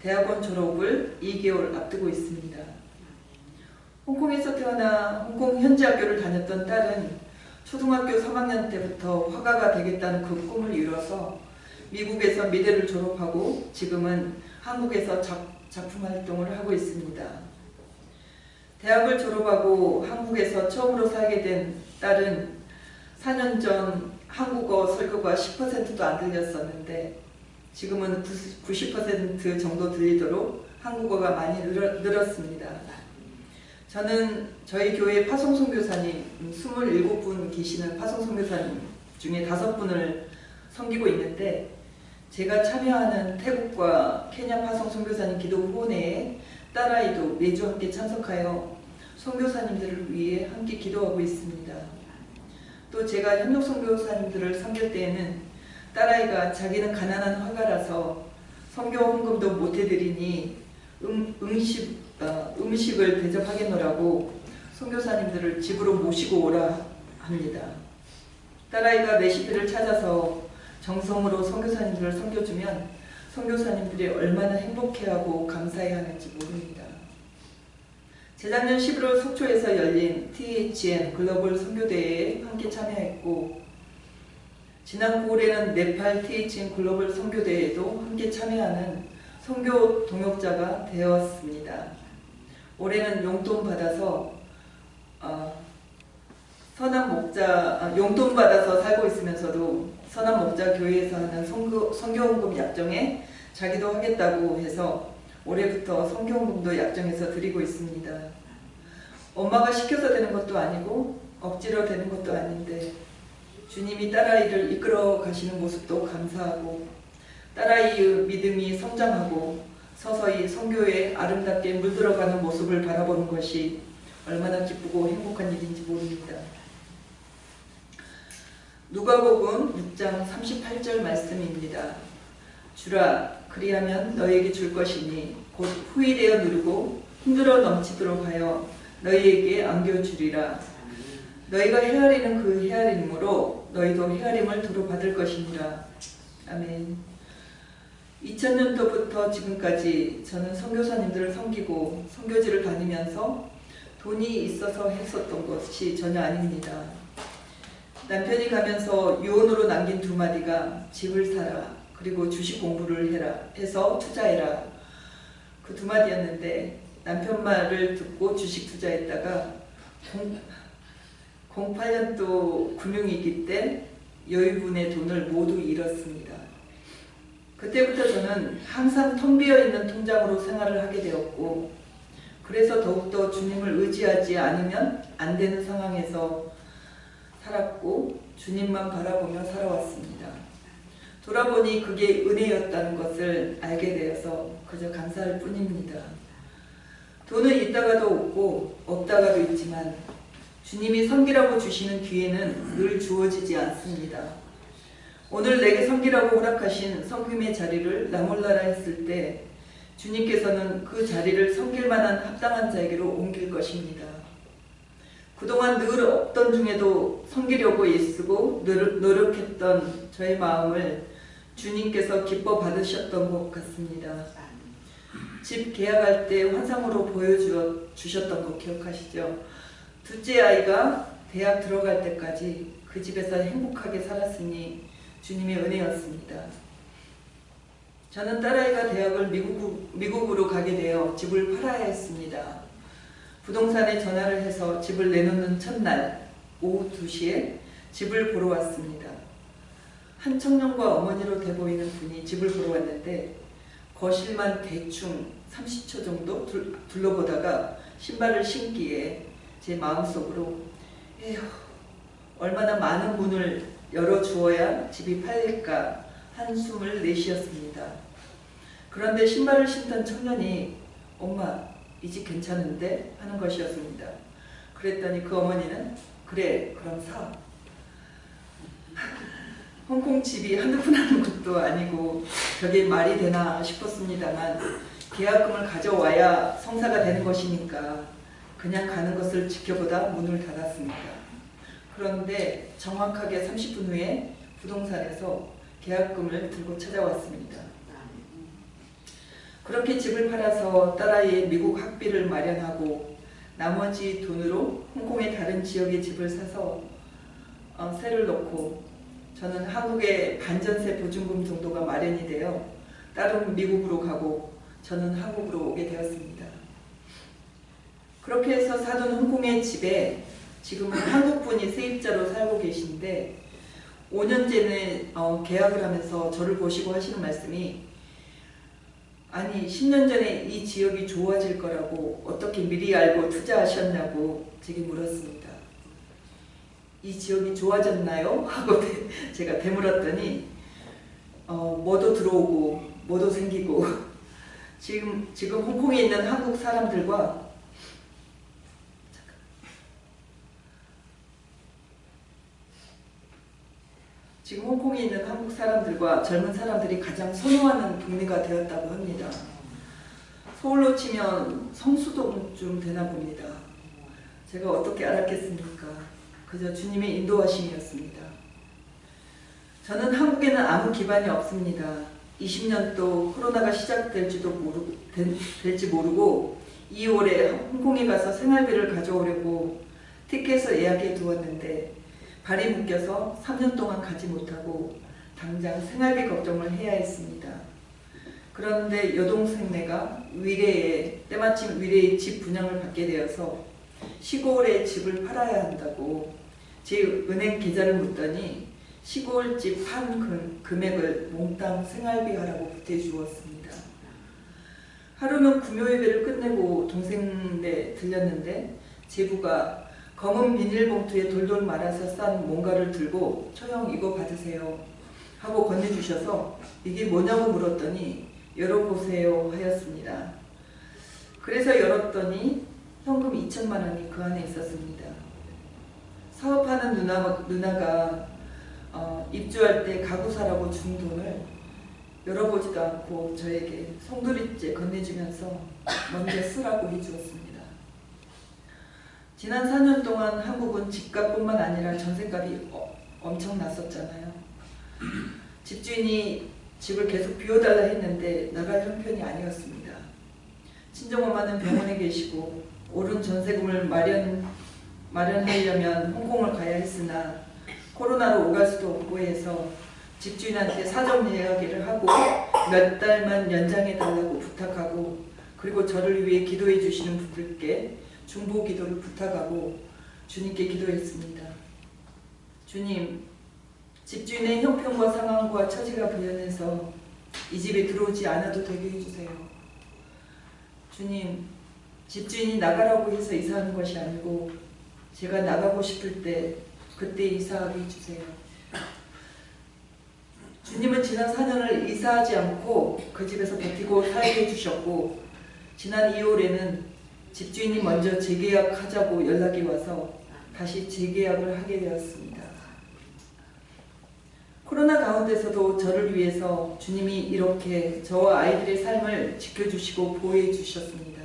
대학원 졸업을 2개월 앞두고 있습니다. 홍콩에서 태어나 홍콩 현지 학교를 다녔던 딸은 초등학교 3학년 때부터 화가가 되겠다는 그 꿈을 이뤄서 미국에서 미대를 졸업하고 지금은 한국에서 작품 활동을 하고 있습니다. 대학을 졸업하고 한국에서 처음으로 살게 된 딸은 4년 전 한국어 설교가 10%도 안 들렸었는데 지금은 90% 정도 들리도록 한국어가 많이 늘었습니다. 저는 저희 교회 파송선교사님 27분 계시는 파송선교사님 중에 5분을 섬기고 있는데, 제가 참여하는 태국과 케냐 파송선교사님 기도 후원회에 딸아이도 매주 함께 참석하여 선교사님들을 위해 함께 기도하고 있습니다. 또 제가 협력선교사님들을 섬길 때에는 딸아이가 자기는 가난한 화가라서 선교 헌금도 못 해드리니 음식을 대접하겠노라고 선교사님들을 집으로 모시고 오라 합니다. 딸아이가 레시피를 찾아서 정성으로 선교사님들을 섬겨주면 선교사님들이 얼마나 행복해하고 감사해하는지 모릅니다. 재작년 11월 속초에서 열린 THN 글로벌 선교대회에 함께 참여했고, 지난 9월에는 네팔 THN 글로벌 선교대회에도 함께 참여하는 선교 동역자가 되었습니다. 올해는 용돈 받아서 용돈 받아서 살고 있으면서도 선한 목자 교회에서 하는 선교헌금 약정에 자기도 하겠다고 해서 올해부터 선교헌금도 약정해서 드리고 있습니다. 엄마가 시켜서 되는 것도 아니고 억지로 되는 것도 아닌데 주님이 딸아이를 이끌어 가시는 모습도 감사하고, 딸아이의 믿음이 성장하고 서서히 선교에 아름답게 물들어가는 모습을 바라보는 것이 얼마나 기쁘고 행복한 일인지 모릅니다. 누가복음 6장 38절 말씀입니다. 주라, 그리하면 너에게 줄 것이니 곧 후일되어 누르고 힘들어 넘치도록 하여 너희에게 안겨주리라. 너희가 헤아리는 그 헤아림으로 너희도 헤아림을 도로 받을 것이니라. 아멘. 2000년도부터 지금까지 저는 선교사님들을 섬기고 선교지를 다니면서 돈이 있어서 했었던 것이 전혀 아닙니다. 남편이 가면서 유언으로 남긴 2마디가 집을 사라, 그리고 주식 공부를 해라, 해서 투자해라. 그 2마디였는데 남편 말을 듣고 주식 투자했다가 08년도 금융위기 때 여유분의 돈을 모두 잃었습니다. 그때부터 저는 항상 텅 비어있는 통장으로 생활을 하게 되었고, 그래서 더욱더 주님을 의지하지 않으면 안 되는 상황에서 살았고 주님만 바라보며 살아왔습니다. 돌아보니 그게 은혜였다는 것을 알게 되어서 그저 감사할 뿐입니다. 돈은 있다가도 없고 없다가도 있지만 주님이 섬기라고 주시는 기회는 늘 주어지지 않습니다. 오늘 내게 섬기라고 허락하신 섬김의 자리를 나 몰라라 했을 때 주님께서는 그 자리를 섬길 만한 합당한 자에게로 옮길 것입니다. 그동안 늘 없던 중에도 섬기려고 애쓰고 노력했던 저의 마음을 주님께서 기뻐 받으셨던 것 같습니다. 집 계약할 때 환상으로 보여주셨던 거 기억하시죠? 둘째 아이가 대학 들어갈 때까지 그 집에서 행복하게 살았으니 주님의 은혜였습니다. 저는 딸아이가 대학을 미국으로 가게 되어 집을 팔아야 했습니다. 부동산에 전화를 해서 집을 내놓는 첫날 오후 2시에 집을 보러 왔습니다. 한 청년과 어머니로 돼 보이는 분이 집을 보러 왔는데 거실만 대충 30초 정도 둘러보다가 신발을 신기에 제 마음속으로 에휴, 얼마나 많은 문을 열어주어야 집이 팔릴까 한숨을 내쉬었습니다. 그런데 신발을 신던 청년이 엄마, 이 집 괜찮은데? 하는 것이었습니다. 그랬더니 그 어머니는 그래, 그럼 사. 홍콩 집이 한두 푼 하는 것도 아니고 저게 말이 되나 싶었습니다만 계약금을 가져와야 성사가 되는 것이니까 그냥 가는 것을 지켜보다 문을 닫았습니다. 그런데 정확하게 30분 후에 부동산에서 계약금을 들고 찾아왔습니다. 그렇게 집을 팔아서 딸아이의 미국 학비를 마련하고 나머지 돈으로 홍콩의 다른 지역에 집을 사서 세를 넣고 저는 한국의 반전세 보증금 정도가 마련이 되어 딸은 미국으로 가고 저는 한국으로 오게 되었습니다. 그렇게 해서 사둔 홍콩의 집에 지금은 한국분이 세입자로 살고 계신데 5년 전에 계약을 하면서 저를 보시고 하시는 말씀이, 아니 10년 전에 이 지역이 좋아질 거라고 어떻게 미리 알고 투자하셨냐고 제게 물었습니다. 이 지역이 좋아졌나요? 하고 제가 되물었더니 뭐도 들어오고 뭐도 생기고 지금 홍콩에 있는 한국 사람들과 젊은 사람들이 가장 선호하는 동네가 되었다고 합니다. 서울로 치면 성수동쯤 되나 봅니다. 제가 어떻게 알았겠습니까? 그저 주님의 인도하심이었습니다. 저는 한국에는 아무 기반이 없습니다. 20년도 코로나가 시작될지 모르고 2월에 홍콩에 가서 생활비를 가져오려고 티켓을 예약해 두었는데 발이 묶여서 3년 동안 가지 못하고 당장 생활비 걱정을 해야 했습니다. 그런데 여동생네가 때마침 위례에 집 분양을 받게 되어서 시골에 집을 팔아야 한다고 제 은행 계좌를 묻더니 시골 집 판 금액을 몽땅 생활비 하라고 보태주었습니다. 하루는 구묘 예배를 끝내고 동생네 들렸는데 제부가 검은 비닐봉투에 돌돌 말아서 싼 뭔가를 들고 "처형 이거 받으세요" 하고 건네주셔서 이게 뭐냐고 물었더니 "열어보세요" 하였습니다. 그래서 열었더니 현금 2천만 원이 그 안에 있었습니다. 사업하는 누나가 입주할 때 가구 사라고 준 돈을 열어보지도 않고 저에게 송두리째 건네주면서 먼저 쓰라고 해주었습니다. 지난 4년 동안 한국은 집값뿐만 아니라 전세값이 엄청 났었잖아요. 집주인이 집을 계속 비워달라 했는데 나갈 형편이 아니었습니다. 친정엄마는 병원에 계시고 오른 전세금을 마련하려면 홍콩을 가야 했으나 코로나로 오갈 수도 없고 해서 집주인한테 사전 예약을 하고 몇 달만 연장해달라고 부탁하고, 그리고 저를 위해 기도해 주시는 분들께 중보 기도를 부탁하고 주님께 기도했습니다. 주님, 집주인의 형편과 상황과 처지가 불연해서 이 집에 들어오지 않아도 되게 해주세요. 주님, 집주인이 나가라고 해서 이사하는 것이 아니고 제가 나가고 싶을 때 그때 이사하게 해주세요. 주님은 지난 4년을 이사하지 않고 그 집에서 버티고 살게 해주셨고, 지난 2월에는 집주인이 먼저 재계약하자고 연락이 와서 다시 재계약을 하게 되었습니다. 코로나 가운데서도 저를 위해서 주님이 이렇게 저와 아이들의 삶을 지켜주시고 보호해 주셨습니다.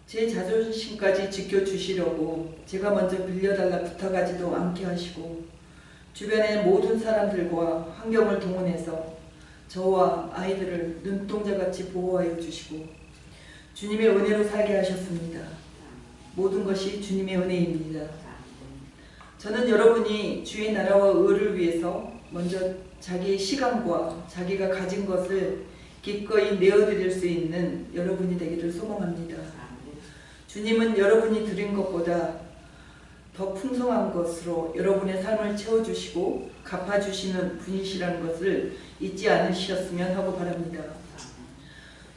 제 자존심까지 지켜주시려고 제가 먼저 빌려달라 부탁하지도 않게 하시고 주변의 모든 사람들과 환경을 동원해서 저와 아이들을 눈동자같이 보호하여 주시고 주님의 은혜로 살게 하셨습니다. 모든 것이 주님의 은혜입니다. 저는 여러분이 주의 나라와 의를 위해서 먼저 자기의 시간과 자기가 가진 것을 기꺼이 내어드릴 수 있는 여러분이 되기를 소망합니다. 주님은 여러분이 드린 것보다 더 풍성한 것으로 여러분의 삶을 채워주시고 갚아주시는 분이시라는 것을 잊지 않으셨으면 하고 바랍니다.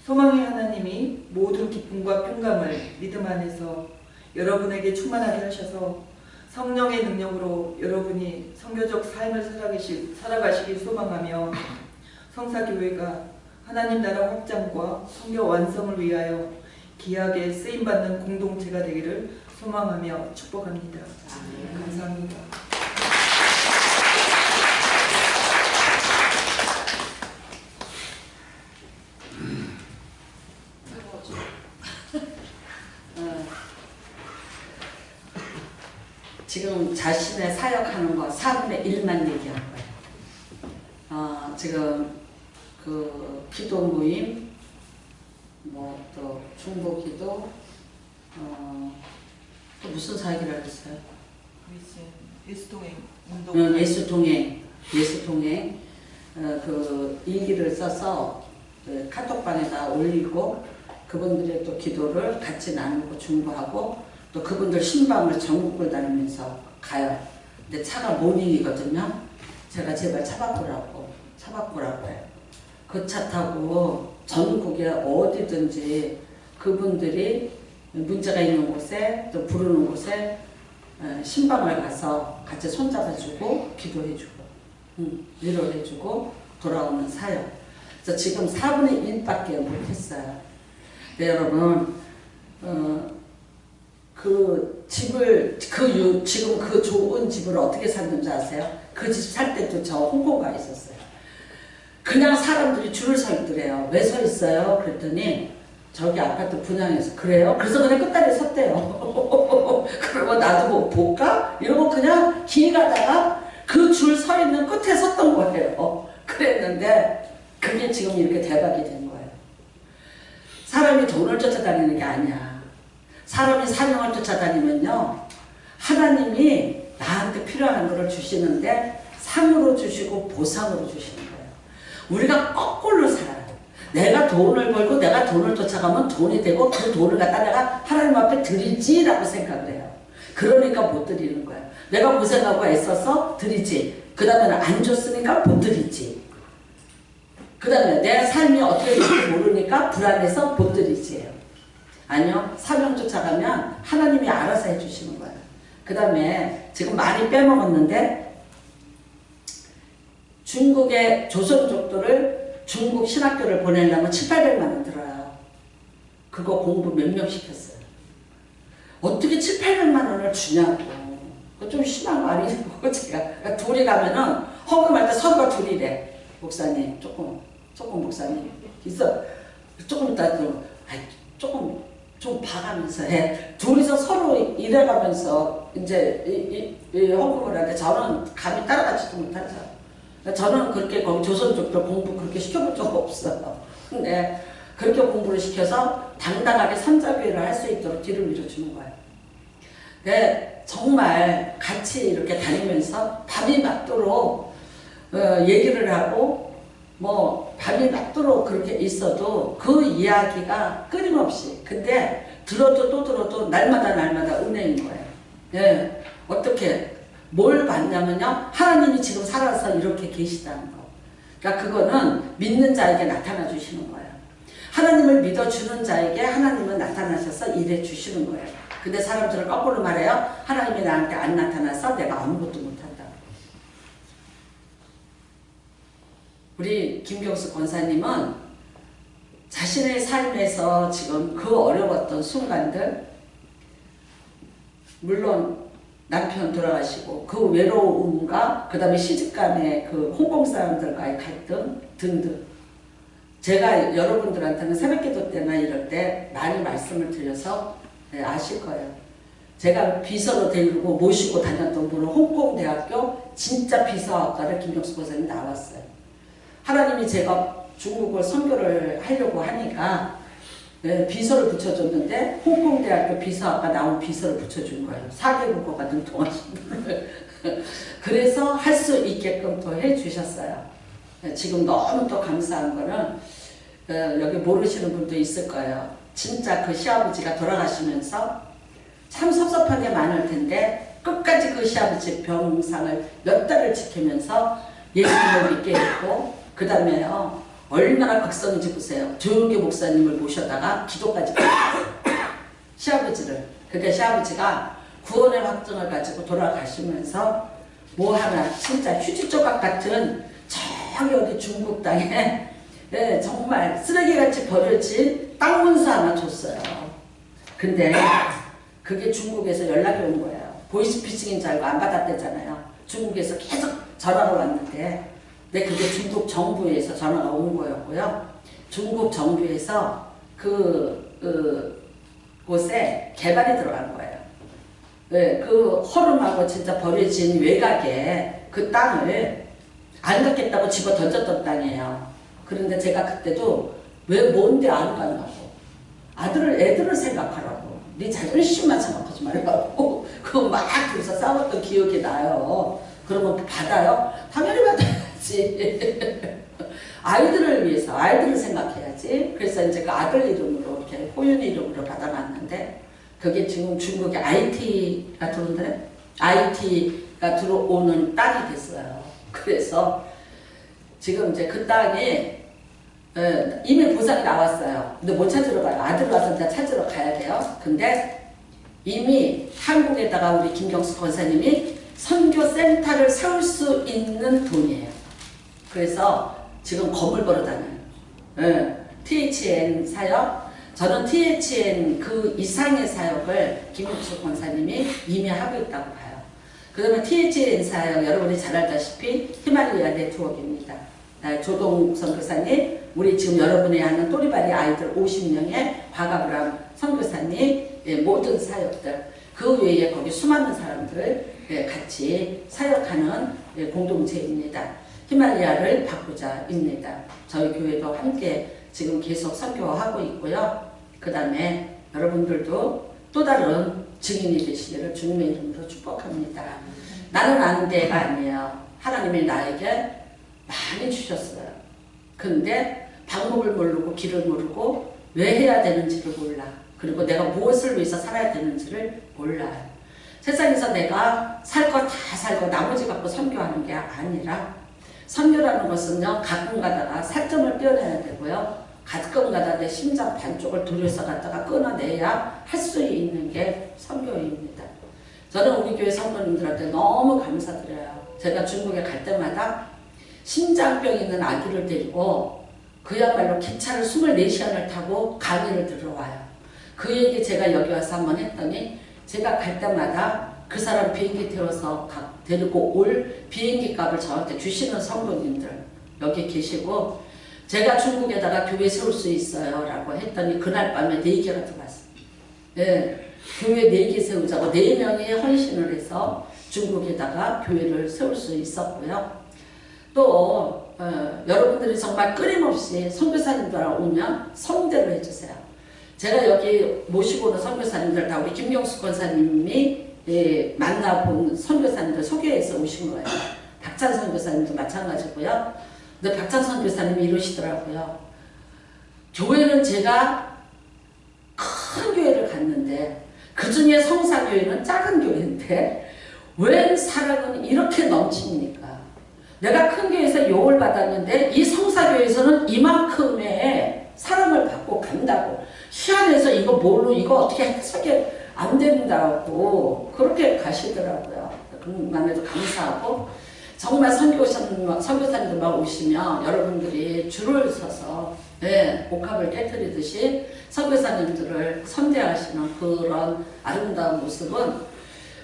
소망의 하나님이 모든 기쁨과 평강을 믿음 안에서 여러분에게 충만하게 하셔서 성령의 능력으로 여러분이 선교적 삶을 살아가시길 소망하며 성사교회가 하나님 나라 확장과 선교 완성을 위하여 귀하게 쓰임받는 공동체가 되기를 소망하며 축복합니다. 감사합니다. 지금 자신의 사역하는 거 4분의 1만 얘기할 거예요. 지금 그 기도 모임, 뭐 또 중보 기도, 또 무슨 사역이라고 했어요? 예수동행 운동. 예수동행 그 일기를 써서 그 카톡방에다 올리고 그분들의 또 기도를 같이 나누고 중보하고 또 그분들 신방을 전국을 다니면서 가요. 근데 차가 모닝이거든요. 제가 제발 차 바꾸라고 해요. 그 차 타고 전국에 어디든지 그분들이 문제가 있는 곳에 또 부르는 곳에 신방을 가서 같이 손잡아주고 기도해주고 위로해주고 돌아오는 사역. 그래서 지금 4분의 1밖에 못했어요. 네, 여러분 그 집을 지금 그 좋은 집을 어떻게 샀는지 아세요? 그 집 살 때도 저 홍콩 가 있었어요. 그냥 사람들이 줄을 서 있더래요. 왜 서 있어요? 그랬더니 저기 아파트 분양해서. 그래요? 그래서 그냥 끝자리에 섰대요. 그러면 나도 뭐 볼까? 이러고 그냥 길 가다가 그 줄 서 있는 끝에 섰던 거예요. 그랬는데 그게 지금 이렇게 대박이 된 거예요. 사람이 돈을 쫓아다니는 게 아니야. 사람이 사명을 쫓아다니면요, 하나님이 나한테 필요한 것을 주시는데 상으로 주시고 보상으로 주시는 거예요. 우리가 거꾸로 살아요. 내가 돈을 벌고 내가 돈을 쫓아가면 돈이 되고 그 돈을 갖다 내가 하나님 앞에 드리지라고 생각을 해요. 그러니까 못 드리는 거예요. 내가 고생하고 애써서 드리지. 그 다음에는 안 줬으니까 못 드리지. 그 다음에 내 삶이 어떻게 될지 모르니까 불안해서 못 드리지예요. 아니요. 사명 쫓아가면 하나님이 알아서 해주시는 거예요. 그 다음에 지금 많이 빼먹었는데 중국의 조선족들을 중국 신학교를 보내려면 700~800만 원 들어요. 그거 공부 몇 명 시켰어요. 어떻게 700~800만 원을 주냐고. 그거 좀 심한 거 아니냐고 제가. 그러니까 둘이 가면은 헌금할 때 서로가 둘이래. 목사님 조금 목사님 있어. 조금 이따 조금 좀 봐가면서 해. 둘이서 서로 일해가면서 이제 이 헌금을 하는데 저는 감히 따라가지도 못하죠. 저는 그렇게 거기 조선족들 공부 그렇게 시켜본 적 없어요. 근데 그렇게 공부를 시켜서 당당하게 삼자교회를 할 수 있도록 뒤를 밀어주는 거예요. 네, 정말 같이 이렇게 다니면서 밤이 맞도록 얘기를 하고 뭐 밤이 맞도록 그렇게 있어도 그 이야기가 끊임없이, 근데 들어도 또 들어도 날마다 은혜인 거예요. 네, 어떻게 뭘 봤냐면요, 하나님이 지금 살아서 이렇게 계시다는 거. 그러니까 그거는 믿는 자에게 나타나 주시는 거예요. 하나님을 믿어주는 자에게 하나님은 나타나셔서 일해 주시는 거예요. 근데 사람들은 거꾸로 말해요. 하나님이 나한테 안 나타나서 내가 아무것도 못한다. 우리 김경수 권사님은 자신의 삶에서 지금 그 어려웠던 순간들, 물론 남편 돌아가시고 그 외로움과 그 다음에 시집간의 그 홍콩 사람들과의 갈등 등등, 제가 여러분들한테는 새벽기도 때나 이럴 때 많이 말씀을 드려서 아실 거예요. 제가 비서로 데리고 모시고 다녔던 분은 홍콩대학교 진짜 비서학과를 김경수 권사님이 나왔어요. 하나님이 제가 중국어 선교를 하려고 하니까 비서를 붙여줬는데 홍콩대학교 비서학과 나온 비서를 붙여준 거예요. 4개국어가 능통하신 분을. 그래서 할 수 있게끔 또 해주셨어요. 지금 너무 또 감사한 거는 여기 모르시는 분도 있을 거예요. 진짜 그 시아버지가 돌아가시면서 참 섭섭하게 많을 텐데 끝까지 그 시아버지 병상을 몇 달을 지키면서 예수님을 믿게 했고, 그 다음에요, 얼마나 극성인지 보세요. 조용기 목사님을 모셔다가 기도까지 했어요. 시아버지를. 그러니까 시아버지가 구원의 확증을 가지고 돌아가시면서 뭐 하나 진짜 휴지 조각 같은 저기 어디 중국 땅에 정말 쓰레기같이 버려진 땅 문서 하나 줬어요. 근데 그게 중국에서 연락이 온 거예요. 보이스피싱인 줄 알고 안 받았대잖아요. 중국에서 계속 전화가 왔는데, 근데 그게 중국 정부에서 전화가 온 거였고요. 중국 정부에서 곳에 개발이 들어간 거예요. 그 허름하고 진짜 버려진 외곽에 그 땅을 안 갖겠다고 집어 던졌던 땅이에요. 그런데 제가 그때도 왜 뭔데 안 가냐고. 애들을 생각하라고. 네 자존심만 생각하지 말라고. 그거 막 둘이서 싸웠던 기억이 나요. 그러면 받아요? 당연히 받아야지. 아이들을 위해서, 아이들을 생각해야지. 그래서 이제 그 아들 이름으로 이렇게 호윤이 이름으로 받아놨는데, 그게 지금 중국에 IT가 들어온다네? IT가 들어오는 땅이 됐어요. 그래서 지금 이제 그 땅에 이미 보상이 나왔어요. 근데 못 찾으러 가요. 아들 와서 이제 찾으러 가야 돼요. 근데 이미 한국에다가 우리 김경수 권사님이 선교센터를 세울 수 있는 돈이에요. 그래서 지금 건물 보러 다녀요. THN 사역. 저는 THN 그 이상의 사역을 김경수 권사님이 이미 하고 있다고 봐요. 그 다음에 THN 사역, 여러분이 잘 알다시피 히말리아 네트워크입니다. 조동 선교사님, 우리 지금 여러분이 하는 또리바리 아이들 50명의 과가브람 선교사님, 모든 사역들, 그 외에 거기 수많은 사람들 같이 사역하는 공동체입니다. 히말리아를 바꾸자입니다. 저희 교회도 함께 지금 계속 선교하고 있고요. 그 다음에 여러분들도 또 다른 증인이 되시기를 주님의 이름으로 축복합니다. 나는 아는 데가 아니에요. 하나님이 나에게 많이 주셨어요. 근데 방법을 모르고 길을 모르고 왜 해야 되는지를 몰라. 그리고 내가 무엇을 위해서 살아야 되는지를 몰라요. 세상에서 내가 살 거 다 살고 나머지 갖고 선교하는 게 아니라 선교라는 것은요, 가끔 가다가 살점을 떼어내야 되고요. 가끔 가다 내 심장 반쪽을 돌려서 갖다가 끊어내야 할 수 있는 게 선교입니다. 저는 우리 교회 성도님들한테 너무 감사드려요. 제가 중국에 갈 때마다 심장병 있는 아기를 데리고 그야말로 기차를 24시간을 타고 강의를 들어와요. 그 얘기 제가 여기 와서 한번 했더니 제가 갈 때마다 그 사람 비행기 태워서 데리고 올 비행기 값을 저한테 주시는 성도님들 여기 계시고, 제가 중국에다가 교회 세울 수 있어요 라고 했더니 그날 밤에 4개가 들어왔어요. 교회 4개 세우자고 4명이 헌신을 해서 중국에다가 교회를 세울 수 있었고요. 또 여러분들이 정말 끊임없이 선교사님들 오면 성대를 해주세요. 제가 여기 모시고 오는 선교사님들 다 우리 김경수 권사님이 만나본 선교사님들 소개해서 오신 거예요. 박찬 선교사님도 마찬가지고요. 근데 박찬 선교사님이 이러시더라고요. 교회는 제가 큰 교회를 갔는데 그 중에 성사교회는 작은 교회인데 왜 사랑은 이렇게 넘칩니까? 내가 큰 교회에서 요을 받았는데 이 성사교회에서는 이만큼의 사랑을 받고 간다고. 희한해서 이거 뭘로 이거 어떻게 해석이 안 된다고 그렇게 가시더라고요. 그것만 해도 감사하고, 정말 선교사님들만 오시면 여러분들이 줄을 서서 복합을 깨뜨리듯이 선교사님들을 선대하시는 그런 아름다운 모습은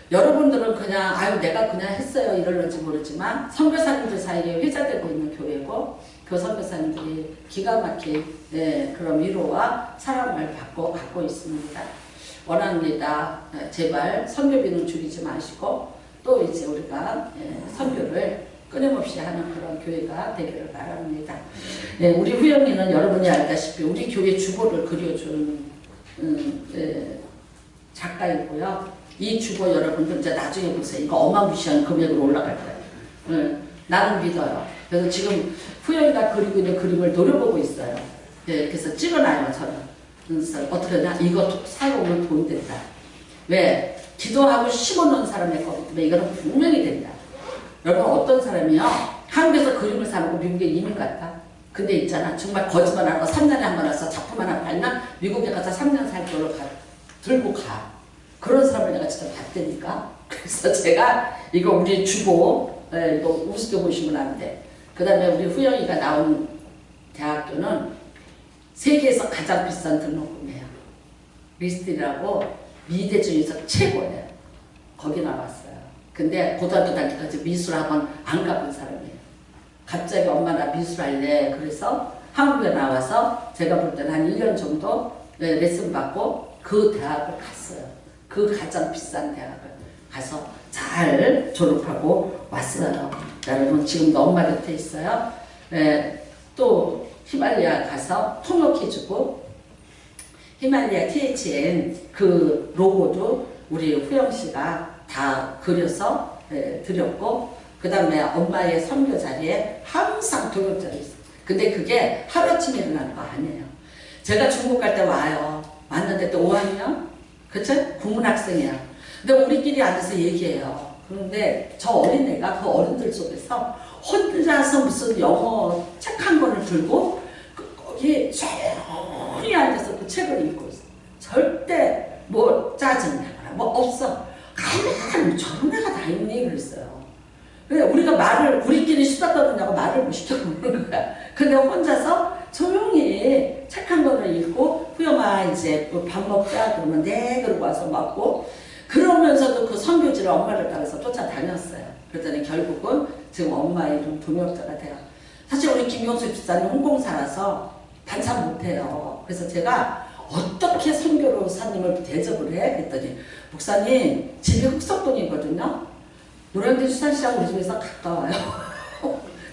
여러분들은 그냥 아유 내가 그냥 했어요 이럴는지 모르지만 선교사님들 사이에 회자되고 있는 교회고, 그 선교사님들이 기가 막힌 그런 위로와 사랑을 받고 있습니다. 원합니다. 제발 선교비는 줄이지 마시고 또 이제 우리가 선교를 끊임없이 하는 그런 교회가 되기를 바랍니다. 우리 후영이는 여러분이 알다시피 우리 교회 주보를 그려주는 작가이고요. 이 주보 여러분들 이제 나중에 보세요. 이거 어마무시한 금액으로 올라갈 거예요. 나는 믿어요. 그래서 지금 후영이가 그리고 있는 그림을 노려보고 있어요. 그래서 찍어놔요, 저는. 그래서 어떻게 하냐? 이거 사용하면 돈 된다. 왜? 기도하고 심어놓은 사람의 거기 때문에 이거는 분명히 된다. 여러분 어떤 사람이요? 한국에서 그림을 사놓고 미국에 이민 갔다. 근데 있잖아. 정말 거짓말하고 3년에 한 번 와서 작품 하나 팔면 미국에 가서 3년 살 거를 들고 가. 그런 사람을 내가 진짜 봤다니까. 그래서 제가 이거 우리 주보 이거 우습게 보시면 안 돼. 그 다음에 우리 후영이가 나온 대학교는 세계에서 가장 비싼 등록금이에요. 리스트라고 미대 중에서 최고예요. 거기 나왔어요. 근데 고등학교 다닐 때까지 미술학원 안 가본 사람이에요. 갑자기 엄마 나 미술할래. 그래서 한국에 나와서 제가 볼 때는 한 1년 정도 레슨 받고 그 대학을 갔어요. 그 가장 비싼 대학을 가서 잘 졸업하고 왔어요. 여러분 지금도 엄마 곁에 있어요. 또 히말리아 가서 통역해주고, 히말리아 THN 그 로고도 우리 후영씨가 다 그려서 드렸고, 그 다음에 엄마의 선교 자리에 항상 동역자리 있어요. 근데 그게 하루아침에 일어나는 거 아니에요. 제가 중국 갈 때 와요. 왔는데 또 5학년? 그쵸? 국문학생이야. 근데 우리끼리 앉아서 얘기해요. 그런데 저 어린애가 그 어른들 속에서 혼자서 무슨 영어 책 한 권을 들고 거기에 조용히 앉아서 그 책을 읽고 있어. 절대 뭐 짜증나거나 뭐 없어. 가만히 저런 애가 다 있니? 그랬어요. 근데 우리가 말을 우리끼리 수다 떠느냐고 말을 못 시켜보는 거야. 근데 혼자서 조용히 책 한 권을 읽고 후영아 이제 밥 먹자 그러면 네 그러고 와서 먹고 그러면서도 그 선교지를 엄마를 따라서 쫓아다녔어요. 그랬더니 결국은 지금 엄마 이름 동역자가 돼요. 사실 우리 김경수 집사님 홍콩 살아서 반찬 못해요. 그래서 제가 어떻게 선교로 사님을 대접을 해? 그랬더니 목사님 집이 흑석동이거든요. 노량진 수산시장 우리 집에서 가까워요.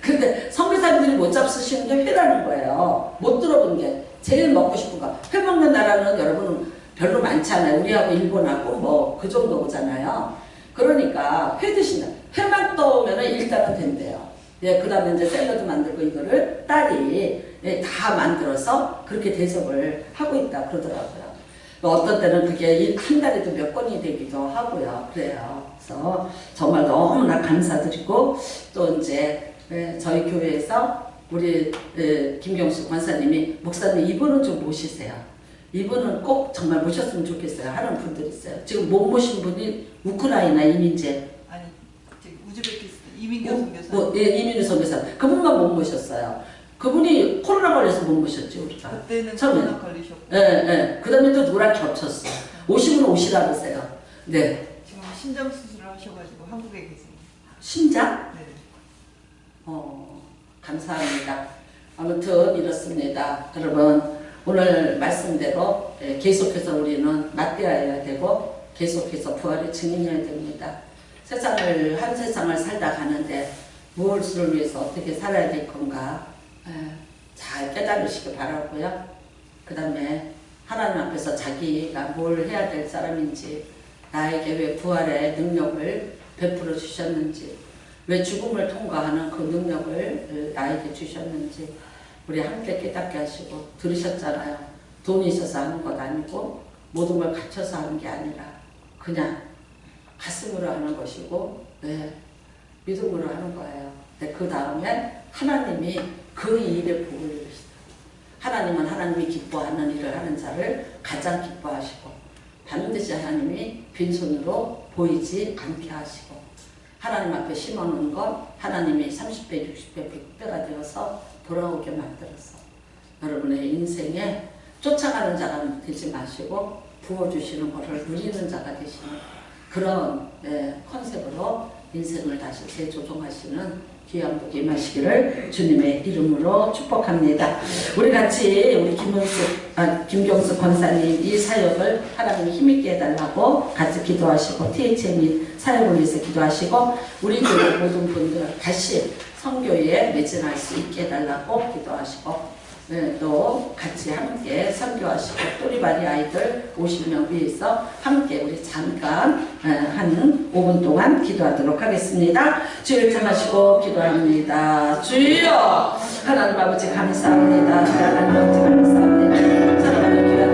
근데 선교사님들이 못 잡수시는 게 회라는 거예요. 못 들어본 게 제일 먹고 싶은 거. 회 먹는 나라는 여러분 별로 많지 않아요. 우리하고 일본하고 뭐 그 정도 오잖아요. 그러니까 회 드신다. 회만 떠오면 일단은 된대요. 예, 그 다음에 이제 샐러드 만들고 이거를 딸이 예, 다 만들어서 그렇게 대접을 하고 있다 그러더라고요. 어떤 때는 그게 한 달에도 몇 건이 되기도 하고요. 그래요. 그래서 정말 너무나 감사드리고 또 이제 예, 저희 교회에서 우리 김경수 권사님이 목사님 이분은 좀 모시세요. 이분은 꼭 정말 모셨으면 좋겠어요 하는 분들이 있어요. 지금 못 모신 분이 우크라이나 이민재 아니 지금 우즈베키스탄 이민경 선교사. 예, 이민우 선교사 그분만 못 모셨어요. 그분이 코로나 걸려서 못 모셨지 우리가. 그때는 처음에. 코로나 걸리셨고. 예, 예. 그 다음에 또 누구랑 겹쳤어. 오시면 오시라 그러세요. 네. 지금 신장 수술을 하셔가지고 한국에 계세요. 심장? 네. 감사합니다. 아무튼 이렇습니다. 여러분 오늘 말씀대로 계속해서 우리는 맞대어야 되고 계속해서 부활의 증인해야 됩니다. 세상을 한 세상을 살다 가는데 무엇을 위해서 어떻게 살아야 될 건가 잘 깨달으시기 바라고요. 그 다음에 하나님 앞에서 자기가 뭘 해야 될 사람인지 나에게 왜 부활의 능력을 베풀어 주셨는지 왜 죽음을 통과하는 그 능력을 나에게 주셨는지 우리 함께 깨닫게 하시고 들으셨잖아요. 돈이 있어서 하는 것 아니고 모든 걸 갖춰서 하는 게 아니라 그냥 가슴으로 하는 것이고 네, 믿음으로 하는 거예요. 네, 그 다음에 하나님이 그 일에 복을 이루시다. 하나님은 하나님이 기뻐하는 일을 하는 자를 가장 기뻐하시고 반드시 하나님이 빈손으로 보이지 않게 하시고 하나님 앞에 심어놓은 것 하나님이 30배, 60배, 100배가 되어서 돌아오게 만들어서 여러분의 인생에 쫓아가는 자가 되지 마시고 부어주시는 것을 누리는 자가 되시는 그런 컨셉으로 인생을 다시 재조정하시는 귀한 복이 임하시기를 주님의 이름으로 축복합니다. 우리 같이 우리 김경수 권사님 이 사역을 하나님이 힘있게 해달라고 같이 기도하시고 THM 사역을 위해서 기도하시고 우리 교회 모든 분들 다시 선교에 매진할 수 있게 해달라고 기도하시고 네, 또 같이 함께 선교하시고 또리바리 아이들 50명 위해서 함께 우리 잠깐 한 5분 동안 기도하도록 하겠습니다. 주를 청하시고 기도합니다. 주여 하나님 아버지 감사합니다. 하나님 아버지 감사합니다.